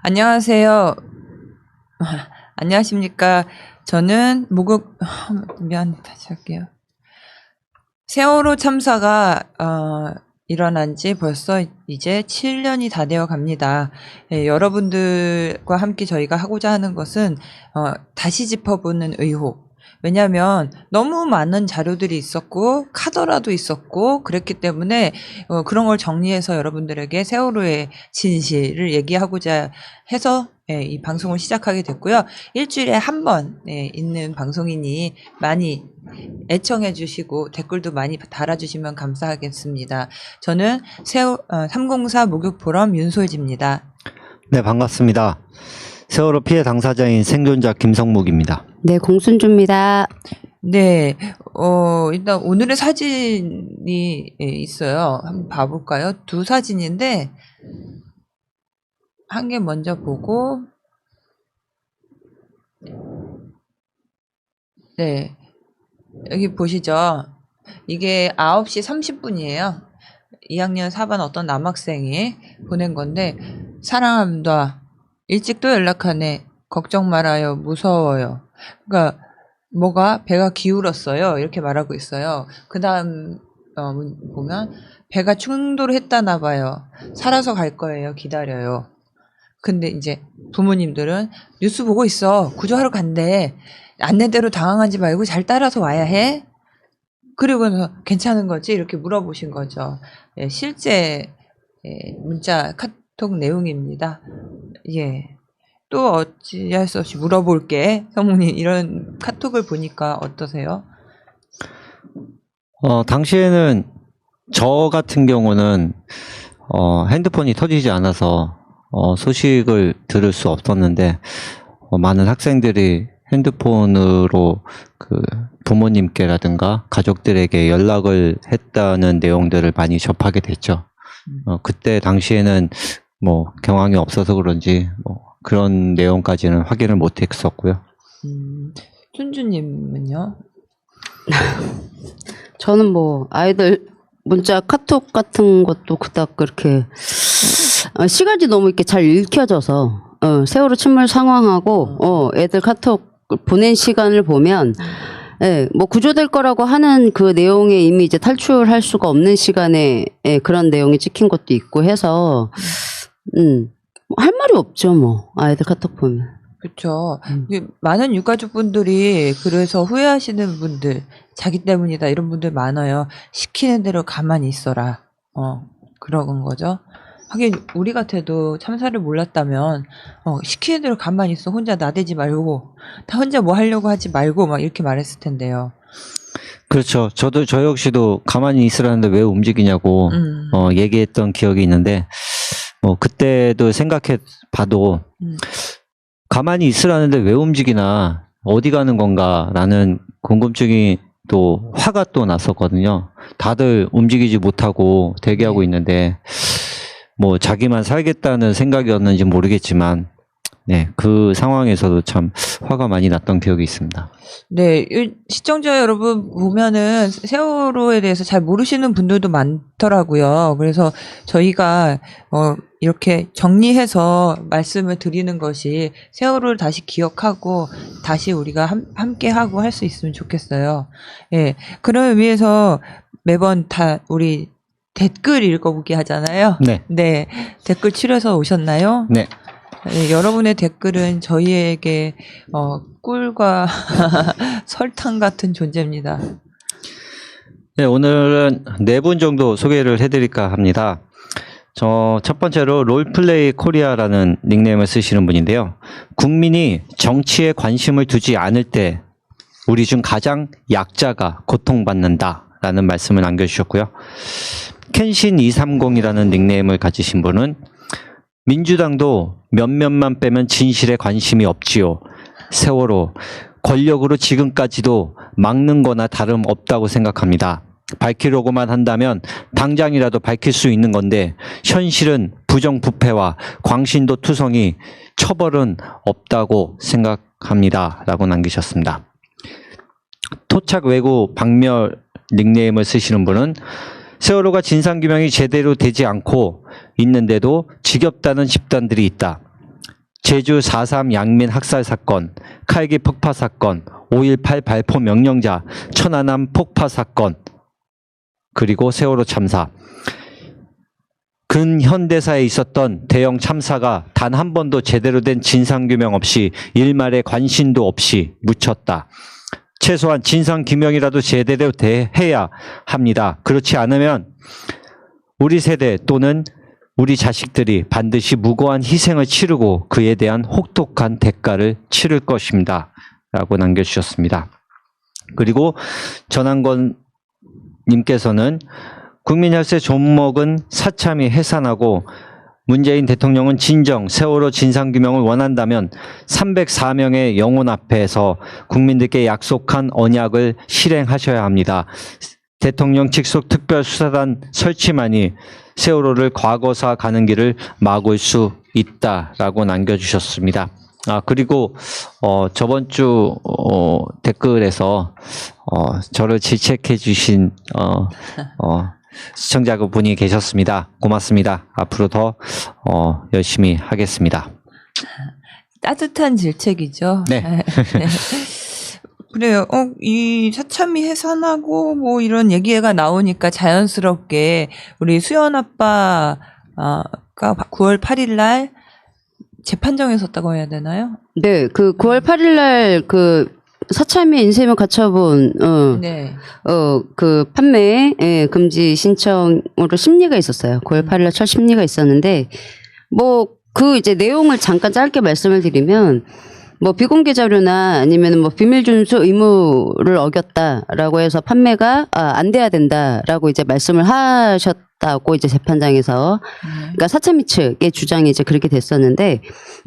안녕하세요. 안녕하십니까. 저는 미안, 다시 할게요. 세월호 참사가 일어난 지 벌써 이제 7년이 다 되어 갑니다. 여러분들과 함께 저희가 하고자 하는 것은 다시 짚어보는 의혹. 왜냐하면 너무 많은 자료들이 있었고 카더라도 있었고 그랬기 때문에 그런 걸 정리해서 여러분들에게 세월호의 진실을 얘기하고자 해서 이 방송을 시작하게 됐고요. 일주일에 한 번 있는 방송이니 많이 애청해 주시고 댓글도 많이 달아주시면 감사하겠습니다. 저는 304 목욕포럼 윤솔지입니다. 네, 반갑습니다. 세월호 피해 당사자인 생존자 김성묵입니다. 네, 공순주입니다. 네, 일단 오늘의 사진이 있어요. 한번 봐볼까요? 두 사진인데, 한 개 먼저 보고, 네, 여기 보시죠. 이게 9시 30분이에요. 2학년 4반 어떤 남학생이 보낸 건데, 사랑합니다. 일찍 또 연락하네. 걱정 말아요. 무서워요. 그러니까 뭐가 배가 기울었어요. 이렇게 말하고 있어요. 그 다음 보면 배가 충돌했다나 봐요. 살아서 갈 거예요. 기다려요. 근데 이제 부모님들은 뉴스 보고 있어. 구조하러 간대. 안내대로 당황하지 말고 잘 따라서 와야 해. 그리고는 괜찮은 거지? 이렇게 물어보신 거죠. 실제 문자 카톡 내용입니다. 예. 또 어찌할 수 없이 물어볼게. 성모님, 이런 카톡을 보니까 어떠세요? 당시에는 저 같은 경우는 핸드폰이 터지지 않아서 소식을 들을 수 없었는데 많은 학생들이 핸드폰으로 그 부모님께라든가 가족들에게 연락을 했다는 내용들을 많이 접하게 됐죠. 그때 당시에는 뭐 경황이 없어서 그런지 뭐 그런 내용까지는 확인을 못했었고요. 춘주님은요? 저는 뭐 아이들 문자 카톡 같은 것도 그닥 그렇게 시간이 너무 이렇게 잘 읽혀져서 세월호 침몰 상황하고 애들 카톡 보낸 시간을 보면 뭐 구조될 거라고 하는 그 내용에 이미 이제 탈출할 수가 없는 시간에 그런 내용이 찍힌 것도 있고 해서 할 말이 없죠, 뭐. 아이들 카톡 보면. 그렇죠. 많은 유가족분들이 그래서 후회하시는 분들, 자기 때문이다 이런 분들 많아요. 시키는 대로 가만히 있어라. 그런 거죠. 하긴 우리 같아도 참사를 몰랐다면 시키는 대로 가만히 있어. 혼자 나대지 말고 다 혼자 뭐 하려고 하지 말고 막 이렇게 말했을 텐데요. 그렇죠. 저 역시도 가만히 있으라는데 왜 움직이냐고 얘기했던 기억이 있는데 그때도 생각해 봐도 가만히 있으라는데 왜 움직이나 어디 가는 건가라는 궁금증이 또 화가 또 났었거든요. 다들 움직이지 못하고 대기하고 있는데 뭐 자기만 살겠다는 생각이었는지 모르겠지만 그 상황에서도 참 화가 많이 났던 기억이 있습니다. 네, 시청자 여러분 보면은 세월호에 대해서 잘 모르시는 분들도 많더라고요. 그래서 저희가 이렇게 정리해서 말씀을 드리는 것이 세월호를 다시 기억하고 다시 우리가 함께 하고 할 수 있으면 좋겠어요. 예, 그런 의미에서 매번 다 우리 댓글 읽어보기 하잖아요. 네. 댓글 치러서 오셨나요? 네. 네, 여러분의 댓글은 저희에게 꿀과 설탕 같은 존재입니다. 네, 오늘은 4분 정도 소개를 해드릴까 합니다. 첫 번째로 롤플레이 코리아라는 닉네임을 쓰시는 분인데요. 국민이 정치에 관심을 두지 않을 때 우리 중 가장 약자가 고통받는다라는 말씀을 남겨주셨고요. 켄신230이라는 닉네임을 가지신 분은 민주당도 몇몇만 빼면 진실에 관심이 없지요. 세월호 권력으로 지금까지도 막는 거나 다름없다고 생각합니다. 밝히려고만 한다면 당장이라도 밝힐 수 있는 건데 현실은 부정부패와 광신도 투성이 처벌은 없다고 생각합니다. 라고 남기셨습니다. 토착 외구 박멸 닉네임을 쓰시는 분은 세월호가 진상규명이 제대로 되지 않고 있는데도 지겹다는 집단들이 있다. 제주 4.3 양민 학살 사건, 칼기 폭파 사건, 5.18 발포 명령자, 천안함 폭파 사건, 그리고 세월호 참사. 근현대사에 있었던 대형 참사가 단 한 번도 제대로 된 진상규명 없이 일말의 관심도 없이 묻혔다. 최소한 진상규명이라도 제대로 해야 합니다. 그렇지 않으면 우리 세대 또는 우리 자식들이 반드시 무고한 희생을 치르고 그에 대한 혹독한 대가를 치를 것입니다. 라고 남겨주셨습니다. 그리고 전한건 님께서는 국민혈세 존먹은 사참이 해산하고 문재인 대통령은 진정 세월호 진상규명을 원한다면 304명의 영혼 앞에서 국민들께 약속한 언약을 실행하셔야 합니다. 대통령 직속 특별수사단 설치만이 세월호를 과거사 가는 길을 막을 수 있다라고 남겨주셨습니다. 그리고 저번 주 댓글에서 저를 질책해 주신 시청자분이 계셨습니다. 고맙습니다. 앞으로 더 열심히 하겠습니다. 따뜻한 질책이죠. 네. 네. 그래요. 이 사참이 해산하고 뭐 이런 얘기가 나오니까 자연스럽게 우리 수연 아빠가 9월 8일 날 재판정에 섰다고 해야 되나요? 네, 그 9월 8일 날 사참위 인쇄물 가처분, 네. 그 판매 금지 신청으로 심리가 있었어요. 9월 8일 날 첫 심리가 있었는데, 이제 내용을 잠깐 짧게 말씀을 드리면, 비공개 자료나 아니면 비밀 준수 의무를 어겼다라고 해서 판매가 안 돼야 된다라고 이제 말씀을 하셨다고 이제 재판장에서 그러니까 사참위 측의 주장이 이제 그렇게 됐었는데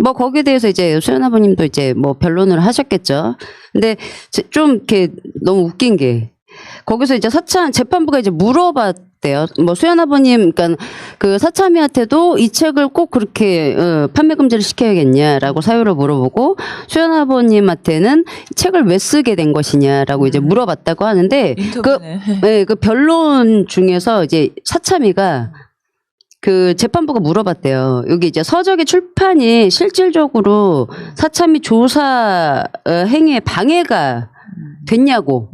거기에 대해서 이제 수연 아버님도 이제 변론을 하셨겠죠. 근데 좀 이렇게 너무 웃긴 게 거기서 이제 재판부가 이제 물어봤대요. 수연 아버님, 그러니까 그 사참위한테도 이 책을 꼭 그렇게 판매 금지를 시켜야겠냐라고 사유를 물어보고 수연 아버님한테는 책을 왜 쓰게 된 것이냐라고 이제 물어봤다고 하는데 그 변론 중에서 이제 사참위가 그 재판부가 물어봤대요. 여기 이제 서적의 출판이 실질적으로 사참위 조사 행위에 방해가 됐냐고.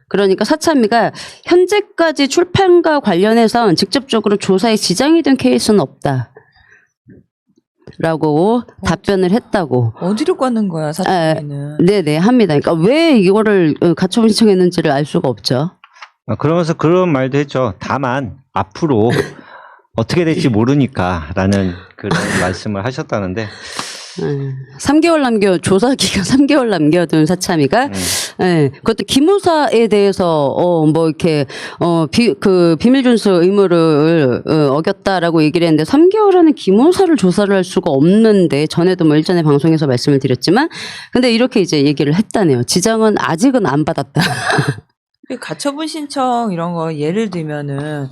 그러니까 사참위가 현재까지 출판과 관련해서 직접적으로 조사에 지장이 된 케이스는 없다. 라고 답변을 했다고. 어디로 가는 거야, 사참위는? 네네, 합니다. 그러니까 왜 이거를 가처분 신청했는지를 알 수가 없죠. 그러면서 그런 말도 했죠. 다만 앞으로 어떻게 될지 모르니까 라는 그런 말씀을 하셨다는데 3개월 조사 기간 3개월 남겨둔 사참위가, 그것도 기무사에 대해서, 이렇게, 비밀 준수 의무를, 어겼다라고 얘기를 했는데, 3개월 안에 기무사를 조사를 할 수가 없는데, 전에도 일전에 방송에서 말씀을 드렸지만, 근데 이렇게 이제 얘기를 했다네요. 지장은 아직은 안 받았다. 가처분 신청 이런 거 예를 들면은,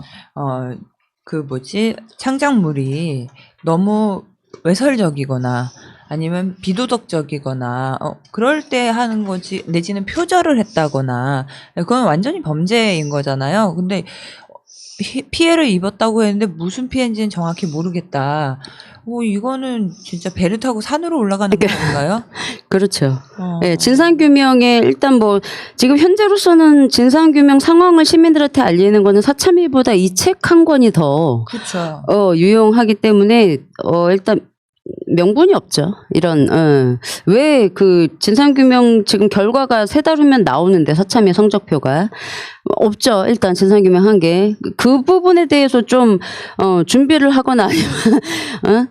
창작물이 너무 외설적이거나 아니면 비도덕적이거나 그럴 때 하는 거지 내지는 표절을 했다거나 그건 완전히 범죄인 거잖아요. 근데 피해를 입었다고 했는데 무슨 피해인지는 정확히 모르겠다. 이거는 진짜 배를 타고 산으로 올라가는 거 아닌가요? 그렇죠. 네, 진상규명에 일단 지금 현재로서는 진상규명 상황을 시민들한테 알리는 거는 사참위보다 이 책 한 권이 더 그렇죠. 유용하기 때문에 일단 명분이 없죠. 이런 왜 그 진상규명 지금 결과가 3달 후면 나오는데 사참위 성적표가 없죠. 일단 진상규명한 게 그 부분에 대해서 좀 준비를 하거나 아니면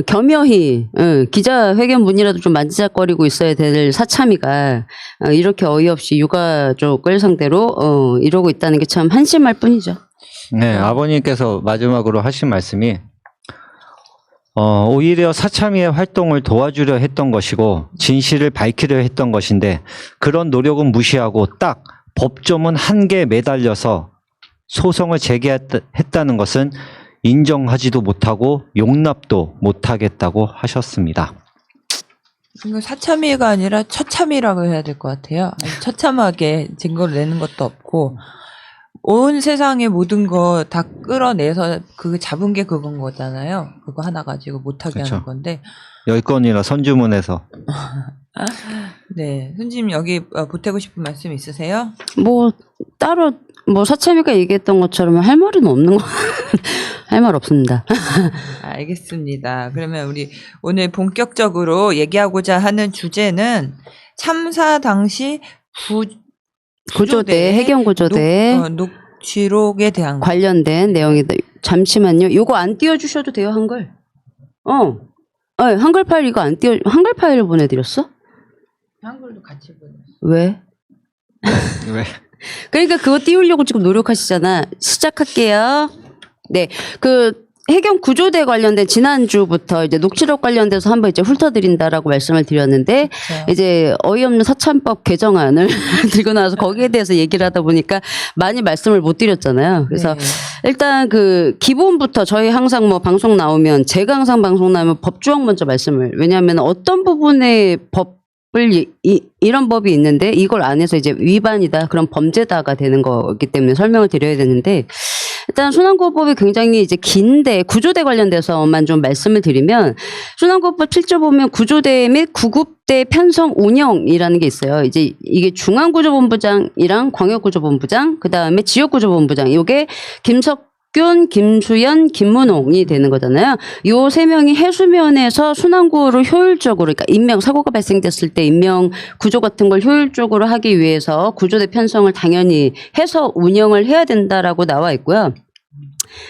겸허히 기자회견문이라도 좀 만지작거리고 있어야 될 사참위가 이렇게 어이없이 유가족을 상대로 이러고 있다는 게 참 한심할 뿐이죠. 네, 아버님께서 마지막으로 하신 말씀이 오히려 사참위의 활동을 도와주려 했던 것이고 진실을 밝히려 했던 것인데 그런 노력은 무시하고 딱 법조문 한 개에 매달려서 소송을 제기했다는 것은 인정하지도 못하고 용납도 못하겠다고 하셨습니다. 이거 사참위가 아니라 처참위라고 해야 될 것 같아요. 처참하게 증거를 내는 것도 없고 온 세상의 모든 거 다 끌어내서 잡은 게 그건 거잖아요. 그거 하나 가지고 못하게 그렇죠. 하는 건데 10건이나 선주문해서. 네, 손님 여기 보태고 싶은 말씀 있으세요? 뭐 따로 뭐 사채미가 얘기했던 것처럼 할 말은 없는 거. 할 말 없습니다. 알겠습니다. 그러면 우리 오늘 본격적으로 얘기하고자 하는 주제는 참사 당시 구조대, 해경 구조대 녹취록에 대한 관련된 내용이다. 잠시만요. 요거 안 띄워주셔도 돼요, 한글. 한글 파일 이거 안 한글 파일을 보내드렸어? 한글도 같이 보내요. 왜? 왜? 그러니까 그거 띄우려고 지금 노력하시잖아. 시작할게요. 네, 해경 구조대 관련된 지난주부터 이제 녹취록 관련돼서 한번 이제 훑어드린다라고 말씀을 드렸는데, 그렇죠. 이제 어이없는 사참법 개정안을 들고 나와서 거기에 대해서 얘기를 하다 보니까 많이 말씀을 못 드렸잖아요. 그래서 네. 일단 기본부터 저희 항상 뭐 방송 나오면, 제가 항상 방송 나오면 법조항 먼저 말씀을, 왜냐하면 어떤 부분의 이런 법이 있는데 이걸 안 해서 이제 위반이다, 그런 범죄다가 되는 거기 때문에 설명을 드려야 되는데, 일단 순환구호법이 굉장히 이제 긴데 구조대 관련돼서만 좀 말씀을 드리면, 순환구호법 7조 보면 구조대 및 구급대 편성 운영이라는 게 있어요. 이제 이게 중앙구조본부장이랑 광역구조본부장, 그 다음에 지역구조본부장, 요게 김석균, 김수연, 김문홍이 되는 거잖아요. 요 세 명이 해수면에서 순환구호를 효율적으로, 그러니까 사고가 발생됐을 때 인명 구조 같은 걸 효율적으로 하기 위해서 구조대 편성을 당연히 해서 운영을 해야 된다라고 나와 있고요.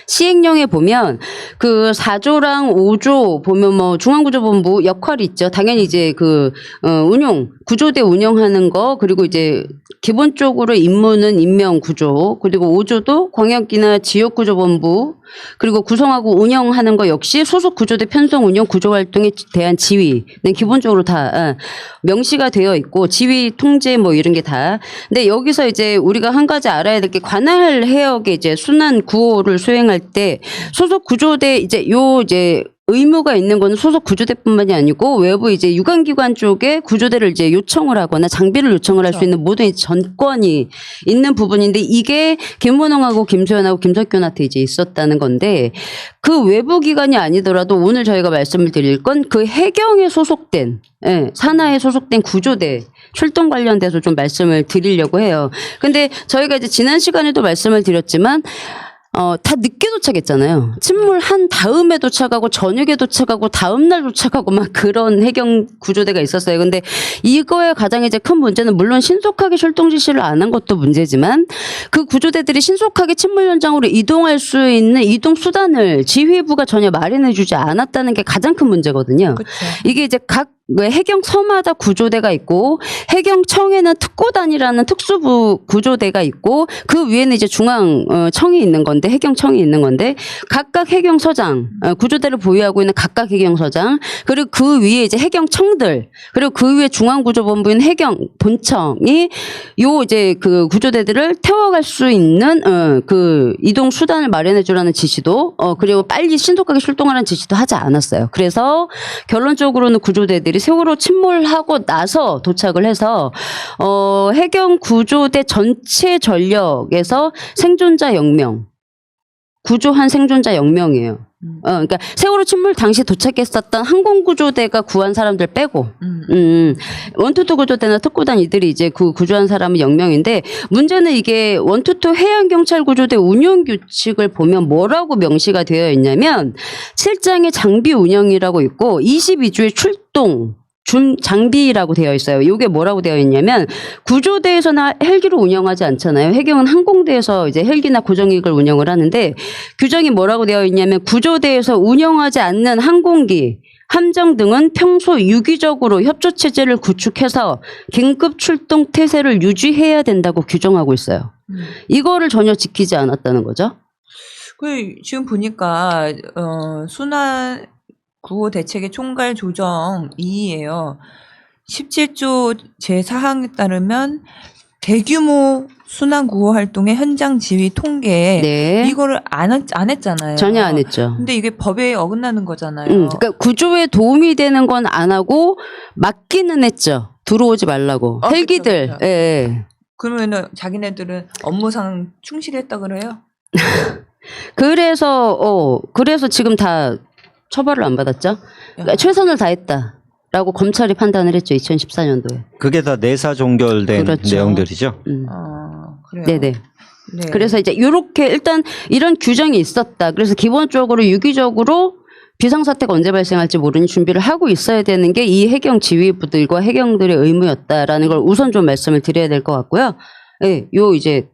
시행령에 보면 4조랑 5조 보면 뭐 중앙구조본부 역할이 있죠. 당연히 이제 구조대 운영하는 거, 그리고 이제 기본적으로 임무는 인명구조, 그리고 5조도 광역이나 지역구조본부, 그리고 구성하고 운영하는 거 역시 소속 구조대 편성 운영 구조활동에 대한 지위는 기본적으로 다 명시가 되어 있고, 지휘 통제 뭐 이런 게 다. 근데 여기서 이제 우리가 한 가지 알아야 될 게, 관할 해역에 이제 순환 구호를 수행할 때 소속 구조대 이제 의무가 있는 거는 소속 구조대뿐만이 아니고, 외부 이제 유관기관 쪽에 구조대를 이제 요청을 하거나 장비를 요청을 할 수 있는 모든 전권이 있는 부분인데, 이게 김문홍하고 김소연하고 김석균한테 이제 있었다는 건데, 그 외부 기관이 아니더라도 오늘 저희가 말씀을 드릴 건 해경에 소속된, 산하에 소속된 구조대 출동 관련돼서 좀 말씀을 드리려고 해요. 근데 저희가 이제 지난 시간에도 말씀을 드렸지만, 다 늦게 도착했잖아요. 침몰한 다음에 도착하고, 저녁에 도착하고, 다음날 도착하고, 막 그런 해경 구조대가 있었어요. 근데 이거의 가장 이제 큰 문제는, 물론 신속하게 출동 지시를 안 한 것도 문제지만, 그 구조대들이 신속하게 침몰 현장으로 이동할 수 있는 이동 수단을 지휘부가 전혀 마련해주지 않았다는 게 가장 큰 문제거든요. 그쵸. 이게 이제 각 해경서마다 구조대가 있고, 해경청에는 특고단이라는 특수부 구조대가 있고, 그 위에는 이제 중앙청이 있는 건데, 해경청이 있는 건데, 각각 해경서장, 구조대를 보유하고 있는 각각 해경서장, 그리고 그 위에 이제 해경청들, 그리고 그 위에 중앙구조본부인 해경본청이 이제 구조대들을 태워갈 수 있는 이동 수단을 마련해주라는 지시도, 그리고 빨리 신속하게 출동하라는 지시도 하지 않았어요. 그래서 결론적으로는 구조대들이 세월호 침몰하고 나서 도착을 해서 해경 구조대 전체 전력에서 생존자 0명, 구조한 생존자 0명이에요. 그러니까 세월호 침몰 당시 도착했었던 항공구조대가 구한 사람들 빼고, 원투투 구조대나 특구단 이들이 이제 구조한 사람은 0명인데, 문제는 이게 원투투 해양경찰구조대 운영규칙을 보면 뭐라고 명시가 되어 있냐면, 7장의 장비 운영이라고 있고, 22조의 출동 장비라고 되어 있어요. 이게 뭐라고 되어 있냐면, 구조대에서는 헬기로 운영하지 않잖아요. 해경은 항공대에서 이제 헬기나 고정익을 운영을 하는데, 규정이 뭐라고 되어 있냐면, 구조대에서 운영하지 않는 항공기, 함정 등은 평소 유기적으로 협조체제를 구축해서 긴급 출동 태세를 유지해야 된다고 규정하고 있어요. 이거를 전혀 지키지 않았다는 거죠. 지금 보니까 순환 구호 대책의 총괄 조정 2예요. 17조 제4항에 따르면 대규모 순환 구호 활동의 현장 지휘 통계, 네. 이거를 안 했잖아요. 전혀 안 했죠. 근데 이게 법에 어긋나는 거잖아요. 그러니까 구조에 도움이 되는 건 안 하고 맡기는 했죠. 들어오지 말라고. 헬기들. 그쵸, 그쵸. 예. 그러면은 자기네들은 업무상 충실했다 그래요? 그래서 지금 다 처벌을 안 받았죠. 그러니까 최선을 다했다라고 검찰이 판단을 했죠. 2014년도에. 그게 다 내사 종결된 그렇죠. 내용들이죠. 그래요. 네네. 네. 그래서 이제 이렇게 일단 이런 규정이 있었다. 그래서 기본적으로 유기적으로 비상사태가 언제 발생할지 모르니 준비를 하고 있어야 되는 게 이 해경 지휘부들과 해경들의 의무였다라는 걸 우선 좀 말씀을 드려야 될 것 같고요. 예, 요 이제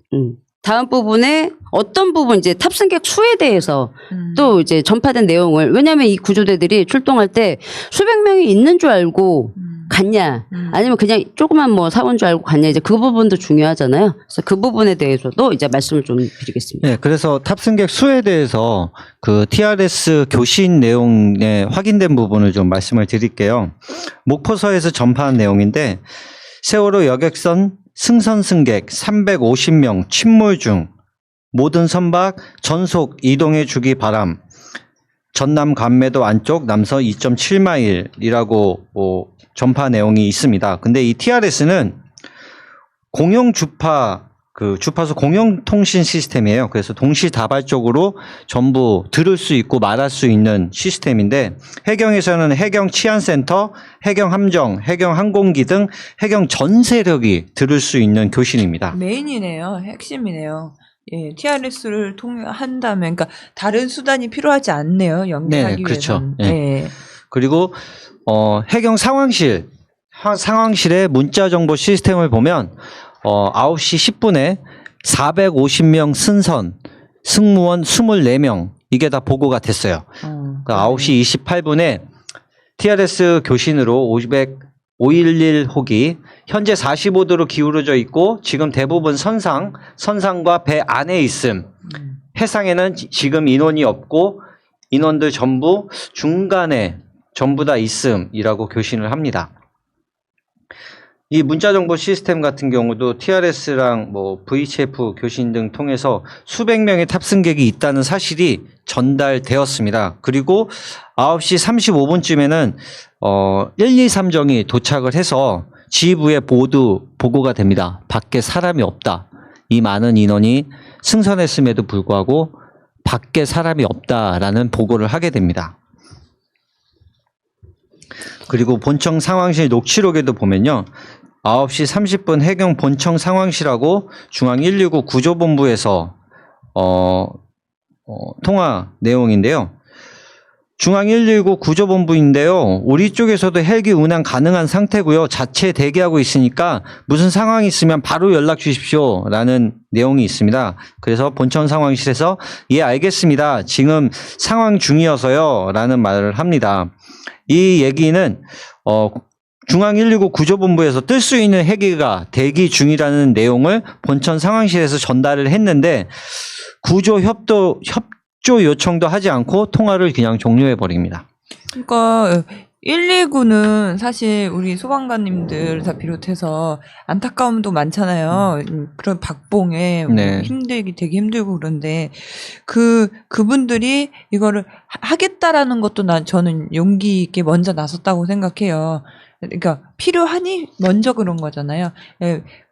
다음 부분에 어떤 부분 이제 탑승객 수에 대해서 또 이제 전파된 내용을 왜냐하면 이 구조대들이 출동할 때 수백 명이 있는 줄 알고 갔냐 아니면 그냥 조그만 뭐 사원 줄 알고 갔냐 이제 그 부분도 중요하잖아요. 그래서 그 부분에 대해서도 이제 말씀을 좀 드리겠습니다. 네, 그래서 탑승객 수에 대해서 그 TRS 교신 내용에 확인된 부분을 좀 말씀을 드릴게요. 목포서에서 전파한 내용인데 세월호 여객선 승선 승객 350명 침몰 중 모든 선박 전속 이동해 주기 바람. 전남 관매도 안쪽 남서 2.7마일이라고 전파 내용이 있습니다. 근데 이 TRS는 공용 주파수 공용 통신 시스템이에요. 그래서 동시다발적으로 전부 들을 수 있고 말할 수 있는 시스템인데 해경에서는 해경 치안센터, 해경 함정, 해경 항공기 등 해경 전 세력이 들을 수 있는 교신입니다. 메인이네요. 핵심이네요. 예, TRS를 한다면, 그러니까 다른 수단이 필요하지 않네요. 연결하기 네, 그렇죠. 위해서는. 네. 예. 그리고 해경 상황실의 문자 정보 시스템을 보면 9시 10분에 450명 승선, 승무원 24명 이게 다 보고가 됐어요. 그러니까 9시 28분에 TRS 교신으로 511 호기 현재 45도로 기울어져 있고 지금 대부분 선상과 배 안에 있음. 해상에는 지금 인원이 없고 인원들 전부 중간에 전부 다 있음이라고 교신을 합니다. 이 문자정보 시스템 같은 경우도 TRS랑 뭐 VHF 교신 등 통해서 수백 명의 탑승객이 있다는 사실이 전달되었습니다. 그리고 9시 35분쯤에는 123정이 도착을 해서 지휘부에 모두 보고가 됩니다. 밖에 사람이 없다. 이 많은 인원이 승선했음에도 불구하고 밖에 사람이 없다라는 보고를 하게 됩니다. 그리고 본청 상황실 녹취록에도 보면요. 9시 30분 해경 본청 상황실하고 중앙 119 구조본부에서 통화 내용인데요. 중앙 119 구조본부인데요. 우리 쪽에서도 헬기 운항 가능한 상태고요. 자체 대기하고 있으니까 무슨 상황이 있으면 바로 연락 주십시오. 라는 내용이 있습니다. 그래서 본청 상황실에서 예 알겠습니다. 지금 상황 중이어서요. 라는 말을 합니다. 이 얘기는 중앙 119 구조본부에서 뜰 수 있는 헬기가 대기 중이라는 내용을 본청 상황실에서 전달을 했는데 구조 협조 요청도 하지 않고 통화를 그냥 종료해 버립니다. 그러니까 119는 사실 우리 소방관님들 다 비롯해서 안타까움도 많잖아요. 그런 박봉에 네. 되게 힘들고 그런데 그분들이 이거를 하겠다라는 것도 저는 용기 있게 먼저 나섰다고 생각해요. 그러니까 필요하니 먼저 그런 거잖아요.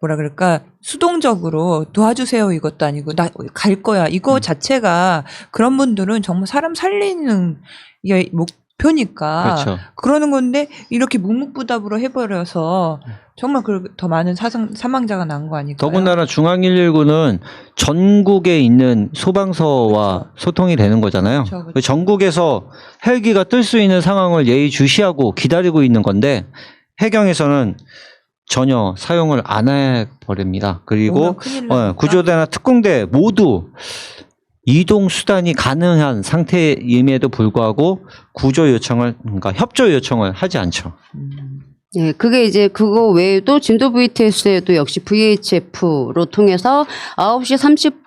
뭐라 그럴까 수동적으로 도와주세요 이것도 아니고 나 갈 거야 이거 자체가 그런 분들은 정말 사람 살리는 게 목표니까 그렇죠. 그러는 건데 이렇게 묵묵부답으로 해버려서 정말 더 많은 사망자가 난 거 아닐까요? 더군다나 중앙 119는 전국에 있는 소방서와 소통이 되는 거잖아요. 그렇죠, 그렇죠. 전국에서 헬기가 뜰 수 있는 상황을 예의주시하고 기다리고 있는 건데 해경에서는 전혀 사용을 안 해버립니다. 그리고 구조대나 특공대 모두 이동 수단이 가능한 상태임에도 불구하고 그러니까 협조 요청을 하지 않죠. 네, 그게 이제 그거 외에도 진도 VTS에도 역시 VHF로 통해서 9시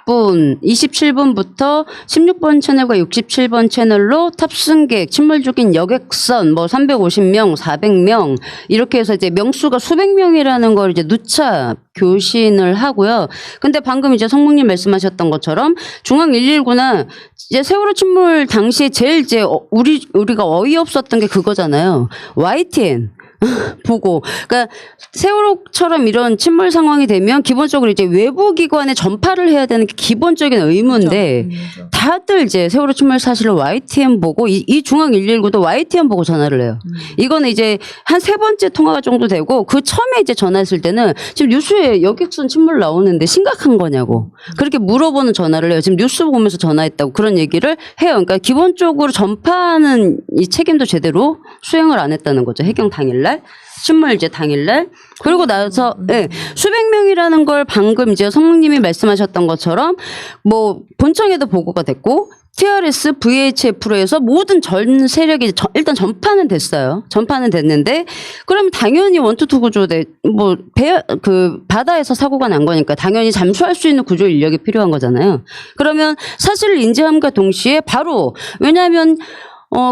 30분, 27분부터 16번 채널과 67번 채널로 탑승객, 침몰 중인 여객선 뭐 350명, 400명 이렇게 해서 이제 명수가 수백 명이라는 걸 이제 누차 교신을 하고요. 근데 방금 이제 성목님 말씀하셨던 것처럼 중앙 119나 이제 세월호 침몰 당시에 제일 이제 우리가 어이없었던 게 그거잖아요. YTN 보고. 그러니까 세월호처럼 이런 침몰 상황이 되면 기본적으로 이제 외부 기관에 전파를 해야 되는 게 기본적인 의무인데 그렇죠. 다 다들 이제 세월호 침몰 사실을 YTN 보고 이 중앙 119도 YTN 보고 전화를 해요. 이거는 이제 한 3번째 통화가 정도 되고 그 처음에 이제 전화했을 때는 지금 뉴스에 여객선 침몰 나오는데 심각한 거냐고 그렇게 물어보는 전화를 해요. 지금 뉴스 보면서 전화했다고 그런 얘기를 해요. 그러니까 기본적으로 전파하는 이 책임도 제대로 수행을 안 했다는 거죠. 해경 당일날. 침몰 이제 당일날. 그리고 나서, 예, 수백 명이라는 걸 방금 이제 성모님이 말씀하셨던 것처럼 뭐 본청에도 보고가 됐고, TRS, VHF로 해서 모든 전 세력이 일단 전파는 됐어요. 전파는 됐는데, 그러면 당연히 원투투 구조대, 바다에서 사고가 난 거니까 당연히 잠수할 수 있는 구조 인력이 필요한 거잖아요. 그러면 사실을 인지함과 동시에 바로, 왜냐하면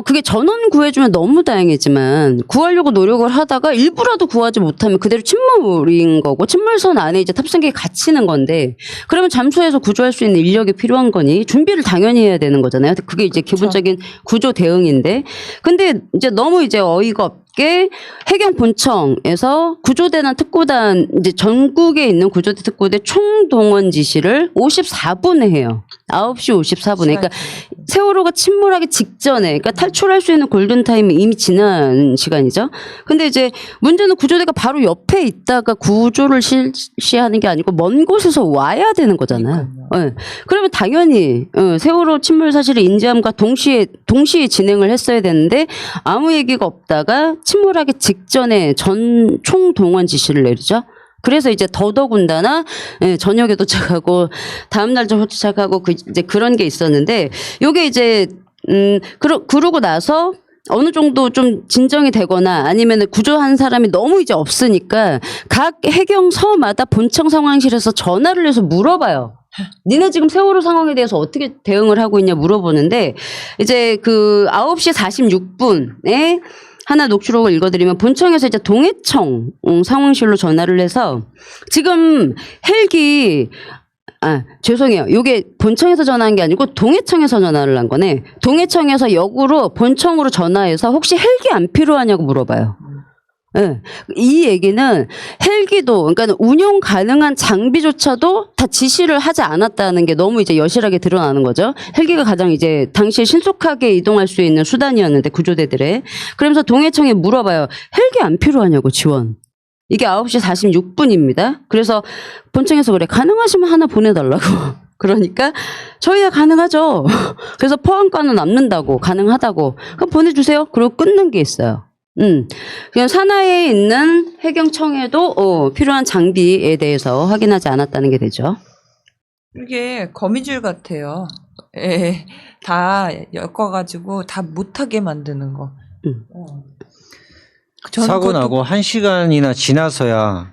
그게 전원 구해주면 너무 다행이지만 구하려고 노력을 하다가 일부라도 구하지 못하면 그대로 침몰인 거고 침몰선 안에 이제 탑승객이 갇히는 건데 그러면 잠수해서 구조할 수 있는 인력이 필요한 거니 준비를 당연히 해야 되는 거잖아요. 그게 이제 기본적인 구조 대응인데 근데 이제 너무 이제 어이가 없게 해경 본청에서 구조대나 특구단 이제 전국에 있는 구조대 특구대 총동원 지시를 54분에 해요. 9시 54분에. 그러니까 세월호가 침몰하기 직전에 그러니까 탈출할 수 있는 골든타임이 이미 지난 시간이죠. 근데 이제 문제는 구조대가 바로 옆에 있다가 구조를 실시하는 게 아니고 먼 곳에서 와야 되는 거잖아요. 네. 그러면 당연히 세월호 침몰 사실을 인지함과 동시에 진행을 했어야 되는데 아무 얘기가 없다가 침몰하기 직전에 총동원 지시를 내리죠. 그래서 이제 더더군다나 저녁에 도착하고 다음 날 도착하고 이제 그런 게 있었는데 요게 이제 그러고 나서 어느 정도 좀 진정이 되거나 아니면 구조한 사람이 너무 이제 없으니까 각 해경서마다 본청 상황실에서 전화를 해서 물어봐요. 니네 지금 세월호 상황에 대해서 어떻게 대응을 하고 있냐 물어보는데 이제 그 9시 46분에 하나 녹취록을 읽어드리면 본청에서 이제 동해청 상황실로 전화를 해서 지금 헬기 죄송해요. 이게 본청에서 전화한 게 아니고 동해청에서 전화를 한 거네. 동해청에서 역으로 본청으로 전화해서 혹시 헬기 안 필요하냐고 물어봐요. 네. 이 얘기는 헬기도 그러니까 운용 가능한 장비조차도 다 지시를 하지 않았다는 게 너무 이제 여실하게 드러나는 거죠. 헬기가 가장 이제 당시에 신속하게 이동할 수 있는 수단이었는데 구조대들의 그러면서 동해청에 물어봐요. 헬기 안 필요하냐고 지원. 이게 9시 46분입니다. 그래서 본청에서 그래 가능하시면 하나 보내달라고. 그러니까 저희야 가능하죠. 그래서 포항과는 남는다고 가능하다고 그럼 보내주세요. 그리고 끊는 게 있어요. 그냥 산하에 있는 해경청에도 필요한 장비에 대해서 확인하지 않았다는 게 되죠. 이게 거미줄 같아요. 예, 다 엮어가지고 다 못하게 만드는 거. 사고 나고 1시간이나 지나서야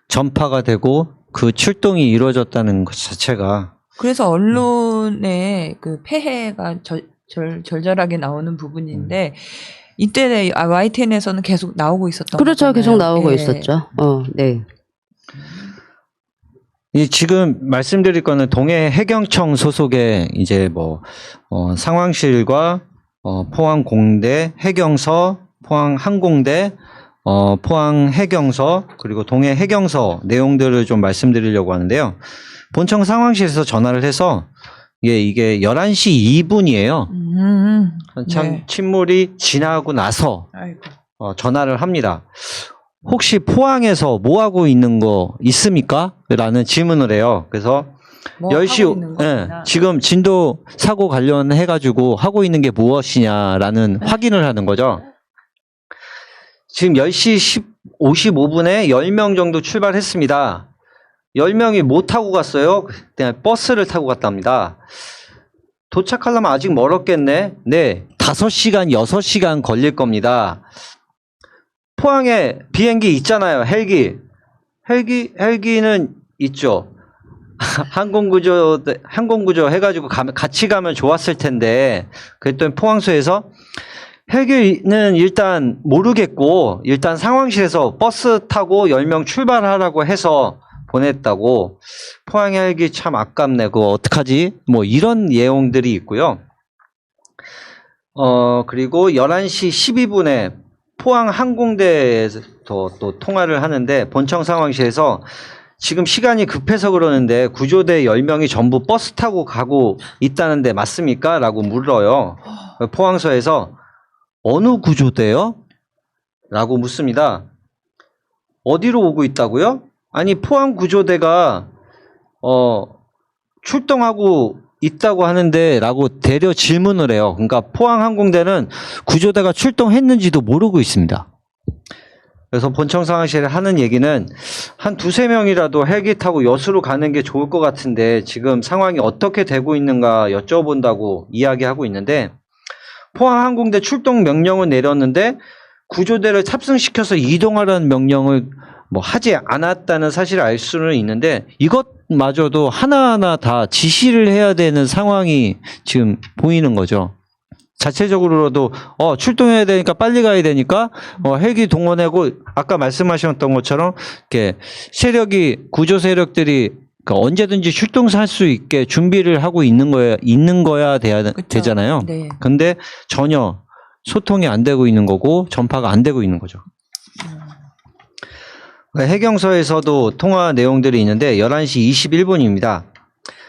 전파가 되고 그 출동이 이루어졌다는 것 자체가 그래서 언론의 그 폐해가 절절하게 나오는 부분인데 이때 YTN에서는 계속 나오고 있었던 그렇죠. 거잖아요. 계속 나오고 예. 있었죠. 네. 지금 말씀드릴 거는 동해 해경청 소속의 이제 상황실과 포항 공대 해경서, 포항 항공대, 포항 해경서 그리고 동해 해경서 내용들을 좀 말씀드리려고 하는데요. 본청 상황실에서 전화를 해서 이게 11시 2분이에요. 한참 네. 침몰이 지나고 나서 아이고. 전화를 합니다. 혹시 포항에서 뭐 하고 있는 거 있습니까? 라는 질문을 해요. 그래서 뭐 10시, 하고 있는 거구나. 지금 진도 사고 관련해가지고 하고 있는 게 무엇이냐라는 확인을 하는 거죠. 지금 10시 55분에 10명 정도 출발했습니다. 10명이 못 타고 갔어요. 그냥 버스를 타고 갔답니다. 도착하려면 아직 멀었겠네. 네, 5시간, 6시간 걸릴 겁니다. 포항에 비행기 있잖아요. 헬기는 있죠. 항공구조 해가지고 같이 가면 좋았을 텐데, 그랬더니 포항소에서 헬기는 일단 모르겠고, 일단 상황실에서 버스 타고 10명 출발하라고 해서 보냈다고. 포항 헬기 참 아깝네. 그거 어떡하지? 뭐 이런 내용들이 있고요. 그리고 11시 12분에 포항 항공대에서 또 통화를 하는데 본청 상황실에서 지금 시간이 급해서 그러는데 구조대 10명이 전부 버스 타고 가고 있다는데 맞습니까? 라고 물어요. 포항서에서 어느 구조대요? 라고 묻습니다. 어디로 오고 있다고요? 아니 포항 구조대가 출동하고 있다고 하는데 라고 대려 질문을 해요. 그러니까 포항항공대는 구조대가 출동했는지도 모르고 있습니다. 그래서 본청 상황실에 하는 얘기는 한 두세 명이라도 헬기 타고 여수로 가는 게 좋을 것 같은데 지금 상황이 어떻게 되고 있는가 여쭤본다고 이야기하고 있는데 포항항공대 출동 명령을 내렸는데 구조대를 탑승시켜서 이동하라는 명령을 하지 않았다는 사실을 알 수는 있는데 이것마저도 하나하나 다 지시를 해야 되는 상황이 지금 보이는 거죠. 자체적으로도 출동해야 되니까 빨리 가야 되니까 헬기 동원하고 아까 말씀하셨던 것처럼 이렇게 구조 세력들이 그러니까 언제든지 출동할 수 있게 준비를 하고 있는 거야 되잖아요. 네. 근데 전혀 소통이 안 되고 있는 거고 전파가 안 되고 있는 거죠. 해경서에서도 통화 내용들이 있는데 11시 21분입니다.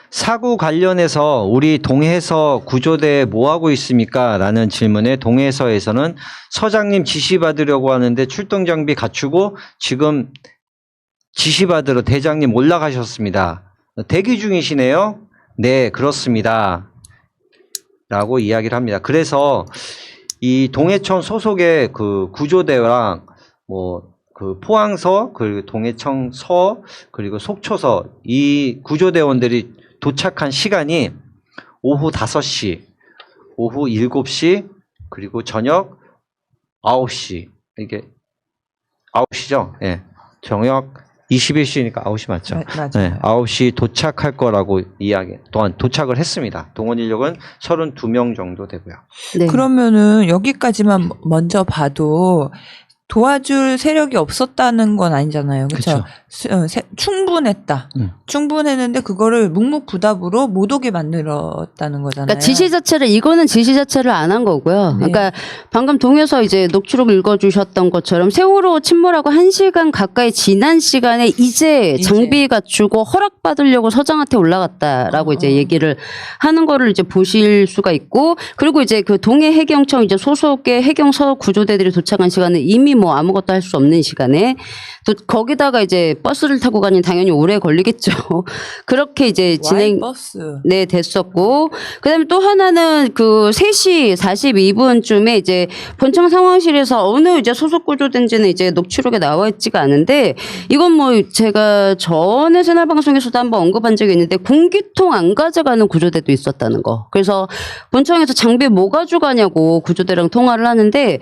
사고 관련해서 우리 동해서 구조대 뭐하고 있습니까? 라는 질문에 동해서에서는 서장님 지시받으려고 하는데 출동장비 갖추고 지금 지시받으러 대장님 올라가셨습니다. 대기 중이시네요? 네, 그렇습니다. 라고 이야기를 합니다. 그래서 이 동해청 소속의 그 구조대랑 그 포항서, 그리고 동해청 서, 그리고 속초서 이 구조대원들이 도착한 시간이 오후 5시, 오후 7시, 그리고 저녁 9시. 이게 9시죠? 예. 저녁 21시니까 9시 맞죠? 맞아요. 네, 9시 도착할 거라고 또한 도착을 했습니다. 동원 인력은 32명 정도 되고요. 네. 그러면은 여기까지만 먼저 봐도 도와줄 세력이 없었다는 건 아니잖아요. 그렇죠? 충분했다. 충분했는데 그거를 묵묵부답으로 못 오게 만들었다는 거잖아요. 그러니까 이거는 지시 자체를 안 한 거고요. 네. 그러니까 방금 동해서 이제 녹취록 읽어주셨던 것처럼 세월호 침몰하고 1시간 가까이 지난 시간에 이제 장비 갖추고 허락받으려고 서장한테 올라갔다라고 이제 얘기를 하는 거를 이제 보실 수가 있고, 그리고 이제 그 동해 해경청 이제 소속의 해경서 구조대들이 도착한 시간은 이미 아무것도 할 수 없는 시간에 또 거기다가 이제 버스를 타고 가니 당연히 오래 걸리겠죠. 그렇게 이제 버스. 네, 됐었고, 그다음에 또 하나는 그 3시 42분쯤에 이제 본청 상황실에서 어느 이제 소속 구조대인지는 이제 녹취록에 나와 있지가 않은데, 이건 제가 전에 새날 방송에서도 한번 언급한 적이 있는데 공기통 안 가져가는 구조대도 있었다는 거. 그래서 본청에서 장비 뭐 가져가냐고 구조대랑 통화를 하는데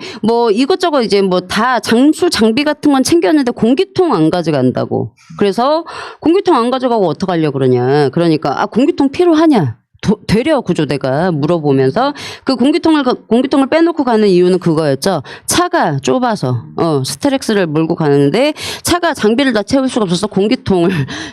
이것저것 이제 다 장비 같은 건 챙겼는데 공기통 안 가져간다고. 그래서 공기통 안 가져가고 어떡하려고 그러냐. 그러니까 공기통 필요하냐. 되려 구조대가 물어보면서 그 공기통을 빼놓고 가는 이유는 그거였죠. 차가 좁아서 스트렉스를 몰고 가는데 차가 장비를 다 채울 수가 없어서 공기통을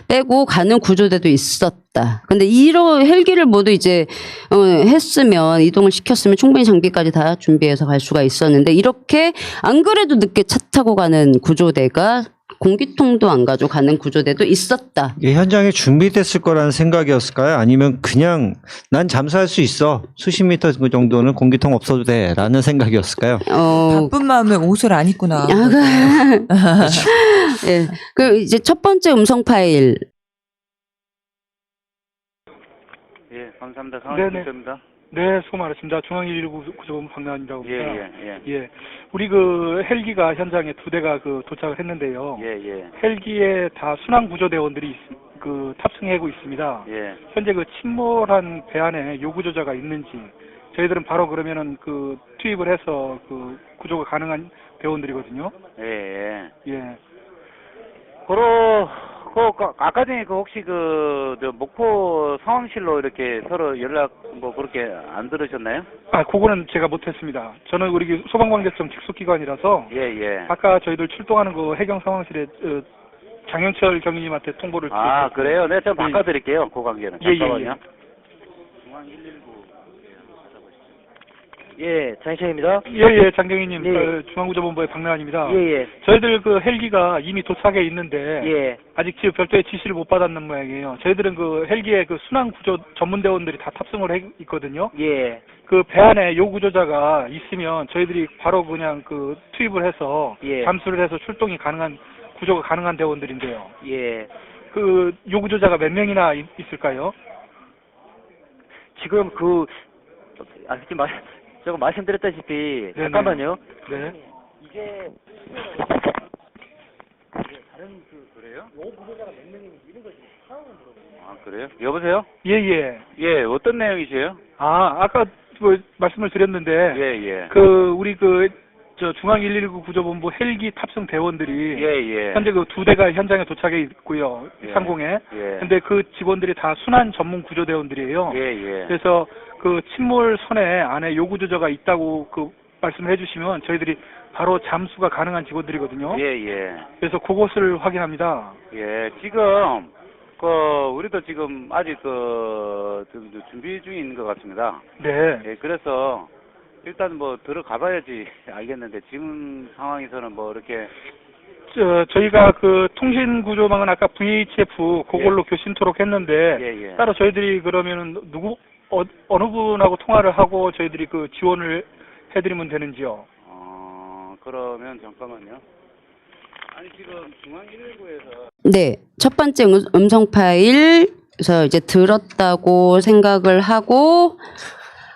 빼고 가는 구조대도 있었다. 근데 헬기를 모두 이제 했으면 이동을 시켰으면 충분히 장비까지 다 준비해서 갈 수가 있었는데 이렇게 안 그래도 늦게 차 타고 가는 구조대가 공기통도 안 가져가는 구조대도 있었다. 현장에 준비됐을 거라는 생각이었을까요? 아니면 그냥 난 잠수할 수 있어. 수십 미터 정도는 공기통 없어도 돼. 라는 생각이었을까요? 바쁜 마음에 옷을 안 입고 나와. 예. 그 이제 첫 번째 음성 파일. 예, 감사합니다. 상황입니다. 네, 수고 많으십니다. 중앙119 구조본 박나은이라고 합니다. 예. 우리 그 헬기가 현장에 2대가 도착을 했는데요. 예. 헬기에 다 순항 구조대원들이 탑승하고 있습니다. 예. 현재 그 침몰한 배 안에 요구조자가 있는지 저희들은 바로 그러면은 투입을 해서 구조가 가능한 대원들이거든요. 예. 아까 전에 혹시 목포 상황실로 이렇게 서로 연락 그렇게 안 들으셨나요? 그거는 제가 못했습니다. 저는 우리 소방관계청 직속기관이라서 예. 아까 저희들 출동하는 해경 상황실에 장영철 경위님한테 통보를 드렸어요. 그래요? 네, 제가 바꿔드릴게요. 그 관계는. 예. 중앙 119. 예, 장시현입니다. 예, 장경희님, 예. 중앙구조본부의 박나환입니다. 예. 저희들 그 헬기가 이미 도착해 있는데 예. 아직 지금 별도의 지시를 못 받았는 모양이에요. 저희들은 그 헬기에 그 순환구조 전문대원들이 다 탑승을 해 있거든요. 예. 그 배 안에 요구조자가 있으면 저희들이 바로 그냥 그 투입을 해서 예. 잠수를 해서 출동이 가능한 구조가 가능한 대원들인데요. 예. 그 요구조자가 몇 명이나 있을까요? 지금 지금 제가 말씀드렸다시피, 네네. 잠깐만요. 네. 이게, 그래요? 아, 그래요? 여보세요? 예. 예, 어떤 내용이세요? 아까 뭐 말씀을 드렸는데 예. 우리 중앙 119 구조본부 헬기 탑승 대원들이 예. 현재 그 2대가 현장에 도착해 있고요. 예. 상공에. 예. 근데 그 직원들이 다 순환 전문 구조대원들이에요. 예. 그래서 그 침몰선에 안에 요구조자가 있다고 그 말씀을 해주시면 저희들이 바로 잠수가 가능한 직원들이거든요. 예. 그래서 그것을 확인합니다. 예, 지금, 우리도 지금 아직 좀 준비 중에 있는 것 같습니다. 네. 예, 그래서 일단 뭐 들어가 봐야지 알겠는데 지금 상황에서는 뭐 이렇게 저희가 그 통신 구조망은 아까 VHF 그걸로 교신토록 했는데 예. 따로 저희들이 그러면은 어느 분하고 통화를 하고 저희들이 그 지원을 해드리면 되는지요? 그러면 잠깐만요. 아니 지금 중앙119에서 네, 첫 번째 음성 파일에서 이제 들었다고 생각을 하고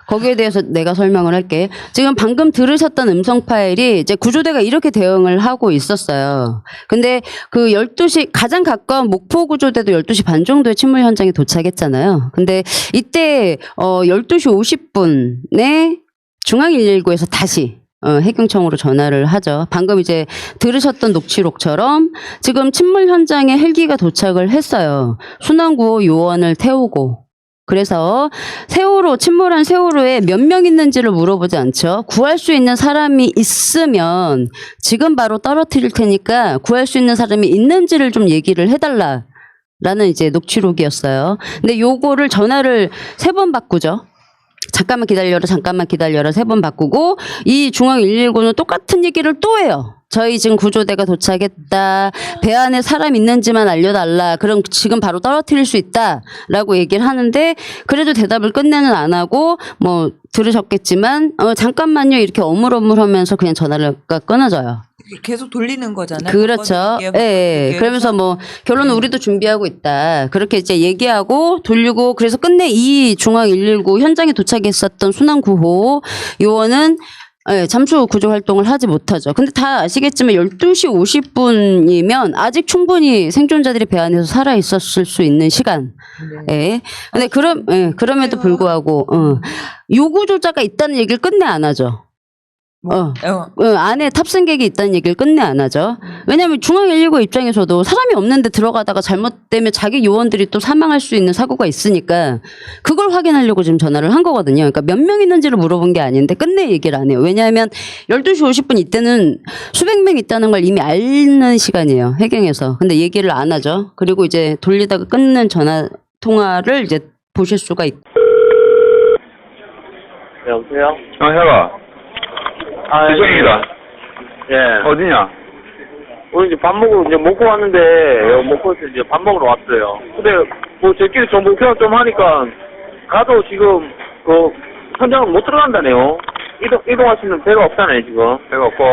거기에 대해서 내가 설명을 할게. 지금 방금 들으셨던 음성 파일이 이제 구조대가 이렇게 대응을 하고 있었어요. 근데 그 12시 가장 가까운 목포 구조대도 12시 반 정도에 침몰 현장에 도착했잖아요. 근데 이때 12시 50분에 중앙 119에서 다시 해경청으로 전화를 하죠. 방금 이제 들으셨던 녹취록처럼 지금 침몰 현장에 헬기가 도착을 했어요. 순환구호 요원을 태우고. 그래서 침몰한 세월호에 몇 명 있는지를 물어보지 않죠. 구할 수 있는 사람이 있으면 지금 바로 떨어뜨릴 테니까 구할 수 있는 사람이 있는지를 좀 얘기를 해달라라는 이제 녹취록이었어요. 근데 요거를 전화를 3번 바꾸죠. 잠깐만 기다려라 3번 바꾸고 이 중앙 119는 똑같은 얘기를 또 해요. 저희 지금 구조대가 도착했다. 배 안에 사람 있는지만 알려달라. 그럼 지금 바로 떨어뜨릴 수 있다라고 얘기를 하는데 그래도 대답을 끝내는 안 하고 뭐 들으셨겠지만 잠깐만요 이렇게 어물어물하면서 그냥 전화가 끊어져요. 계속 돌리는 거잖아요. 그렇죠. 예. 그러면서 뭐 결론은 우리도 준비하고 있다. 그렇게 이제 얘기하고 돌리고 그래서 끝내 이 중앙 119 현장에 도착했었던 순환구호 요원은 잠수 구조 활동을 하지 못하죠. 근데 다 아시겠지만 12시 50분이면 아직 충분히 생존자들이 배 안에서 살아 있었을 수 있는 시간. 예. 근데 그럼에도 불구하고 요구조자가 있다는 얘기를 끝내 안 하죠. 안에 탑승객이 있다는 얘기를 끝내 안 하죠. 왜냐하면 중앙119 입장에서도 사람이 없는데 들어가다가 잘못되면 자기 요원들이 또 사망할 수 있는 사고가 있으니까 그걸 확인하려고 지금 전화를 한 거거든요. 그러니까 몇 명 있는지를 물어본 게 아닌데 끝내 얘기를 안 해요. 왜냐하면 12시 50분 이때는 수백 명 있다는 걸 이미 아는 시간이에요. 해경에서. 근데 얘기를 안 하죠. 그리고 이제 돌리다가 끊는 전화 통화를 이제 보실 수가 있고. 여보세요? 혁아. 대정입니다. 예. 어디냐? 오늘 이제 밥 먹으러 이제 먹고 왔는데, 목포에서 이제 밥 먹으러 왔어요. 근데, 저끼리 좀 목표가 좀 하니까, 가도 지금, 현장으로 못 들어간다네요. 이동할 수 있는 배가 없잖아요, 지금. 배가 없고.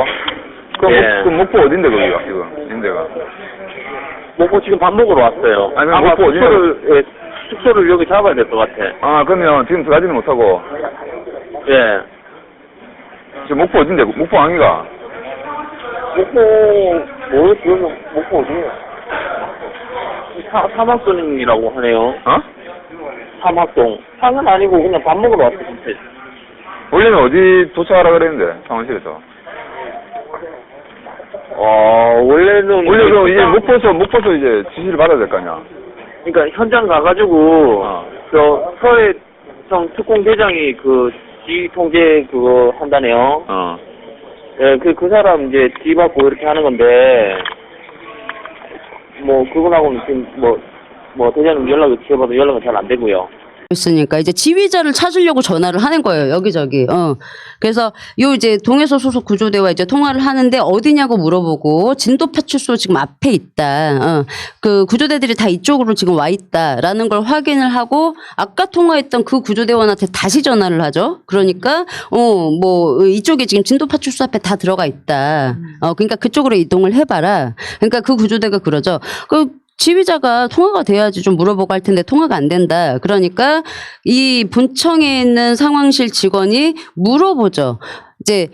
그럼, 예. 그럼 목포 어딘데, 거기가, 지금, 임대가? 목포 지금 밥 먹으러 왔어요. 아니, 아마 목포 어디냐? 숙소를 여기 잡아야 될 것 같아. 그러면 지금 들어가지는 못하고. 예. 지금 목포 어딘데? 목포 아니가? 모르겠어요. 목포 어디냐? 사막동이라고 하네요. 사막동. 산은 아니고 그냥 밥 먹으러 왔어, 진짜. 원래는 어디 도착하라 그랬는데, 상원실에서. 원래는. 원래 그럼 이제 목포서 이제 지시를 받아야 될 거 아니야? 그러니까 현장 가가지고, 서해청 특공대장이 지휘 통제 그거 한다네요. 예, 그 사람 이제 뒤받고 이렇게 하는 건데, 그분하고는 지금 대장님 연락을 지어봐도 연락은 잘 안 되고요. 있으니까 이제 지휘자를 찾으려고 전화를 하는 거예요. 여기저기. 그래서 요 이제 동해서 소속 구조대와 이제 통화를 하는데 어디냐고 물어보고 진도 파출소 지금 앞에 있다. 그 구조대들이 다 이쪽으로 지금 와 있다라는 걸 확인을 하고 아까 통화했던 그 구조대원한테 다시 전화를 하죠. 그러니까 뭐 이쪽에 지금 진도 파출소 앞에 다 들어가 있다. 그러니까 그쪽으로 이동을 해봐라. 그러니까 그 구조대가 그러죠. 지휘자가 통화가 돼야지 좀 물어보고 할 텐데 통화가 안 된다. 그러니까 이 본청에 있는 상황실 직원이 물어보죠. 이제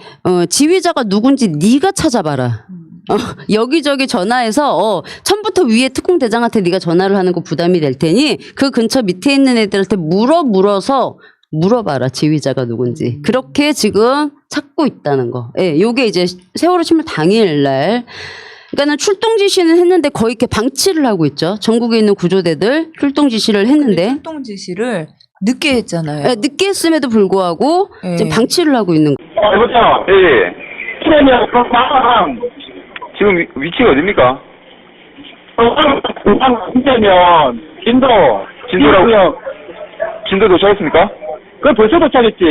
지휘자가 누군지 네가 찾아봐라. 여기저기 전화해서 처음부터 위에 특공대장한테 네가 전화를 하는 거 부담이 될 테니 그 근처 밑에 있는 애들한테 물어서 물어봐라. 지휘자가 누군지. 그렇게 지금 찾고 있다는 거. 예, 요게 이제 세월호 침몰 당일날 그러니까는 출동 지시는 했는데 거의 이렇게 방치를 하고 있죠. 전국에 있는 구조대들 출동 지시를 했는데 출동 지시를 늦게 했잖아요. 네, 늦게 했음에도 불구하고 지금 방치를 하고 있는 거예요. 여보세요? 예. 그러면 그 방황 지금 위치가 어딥니까? 진짜면 진도라고 진도 도착했습니까? 그 벌써 도착했지.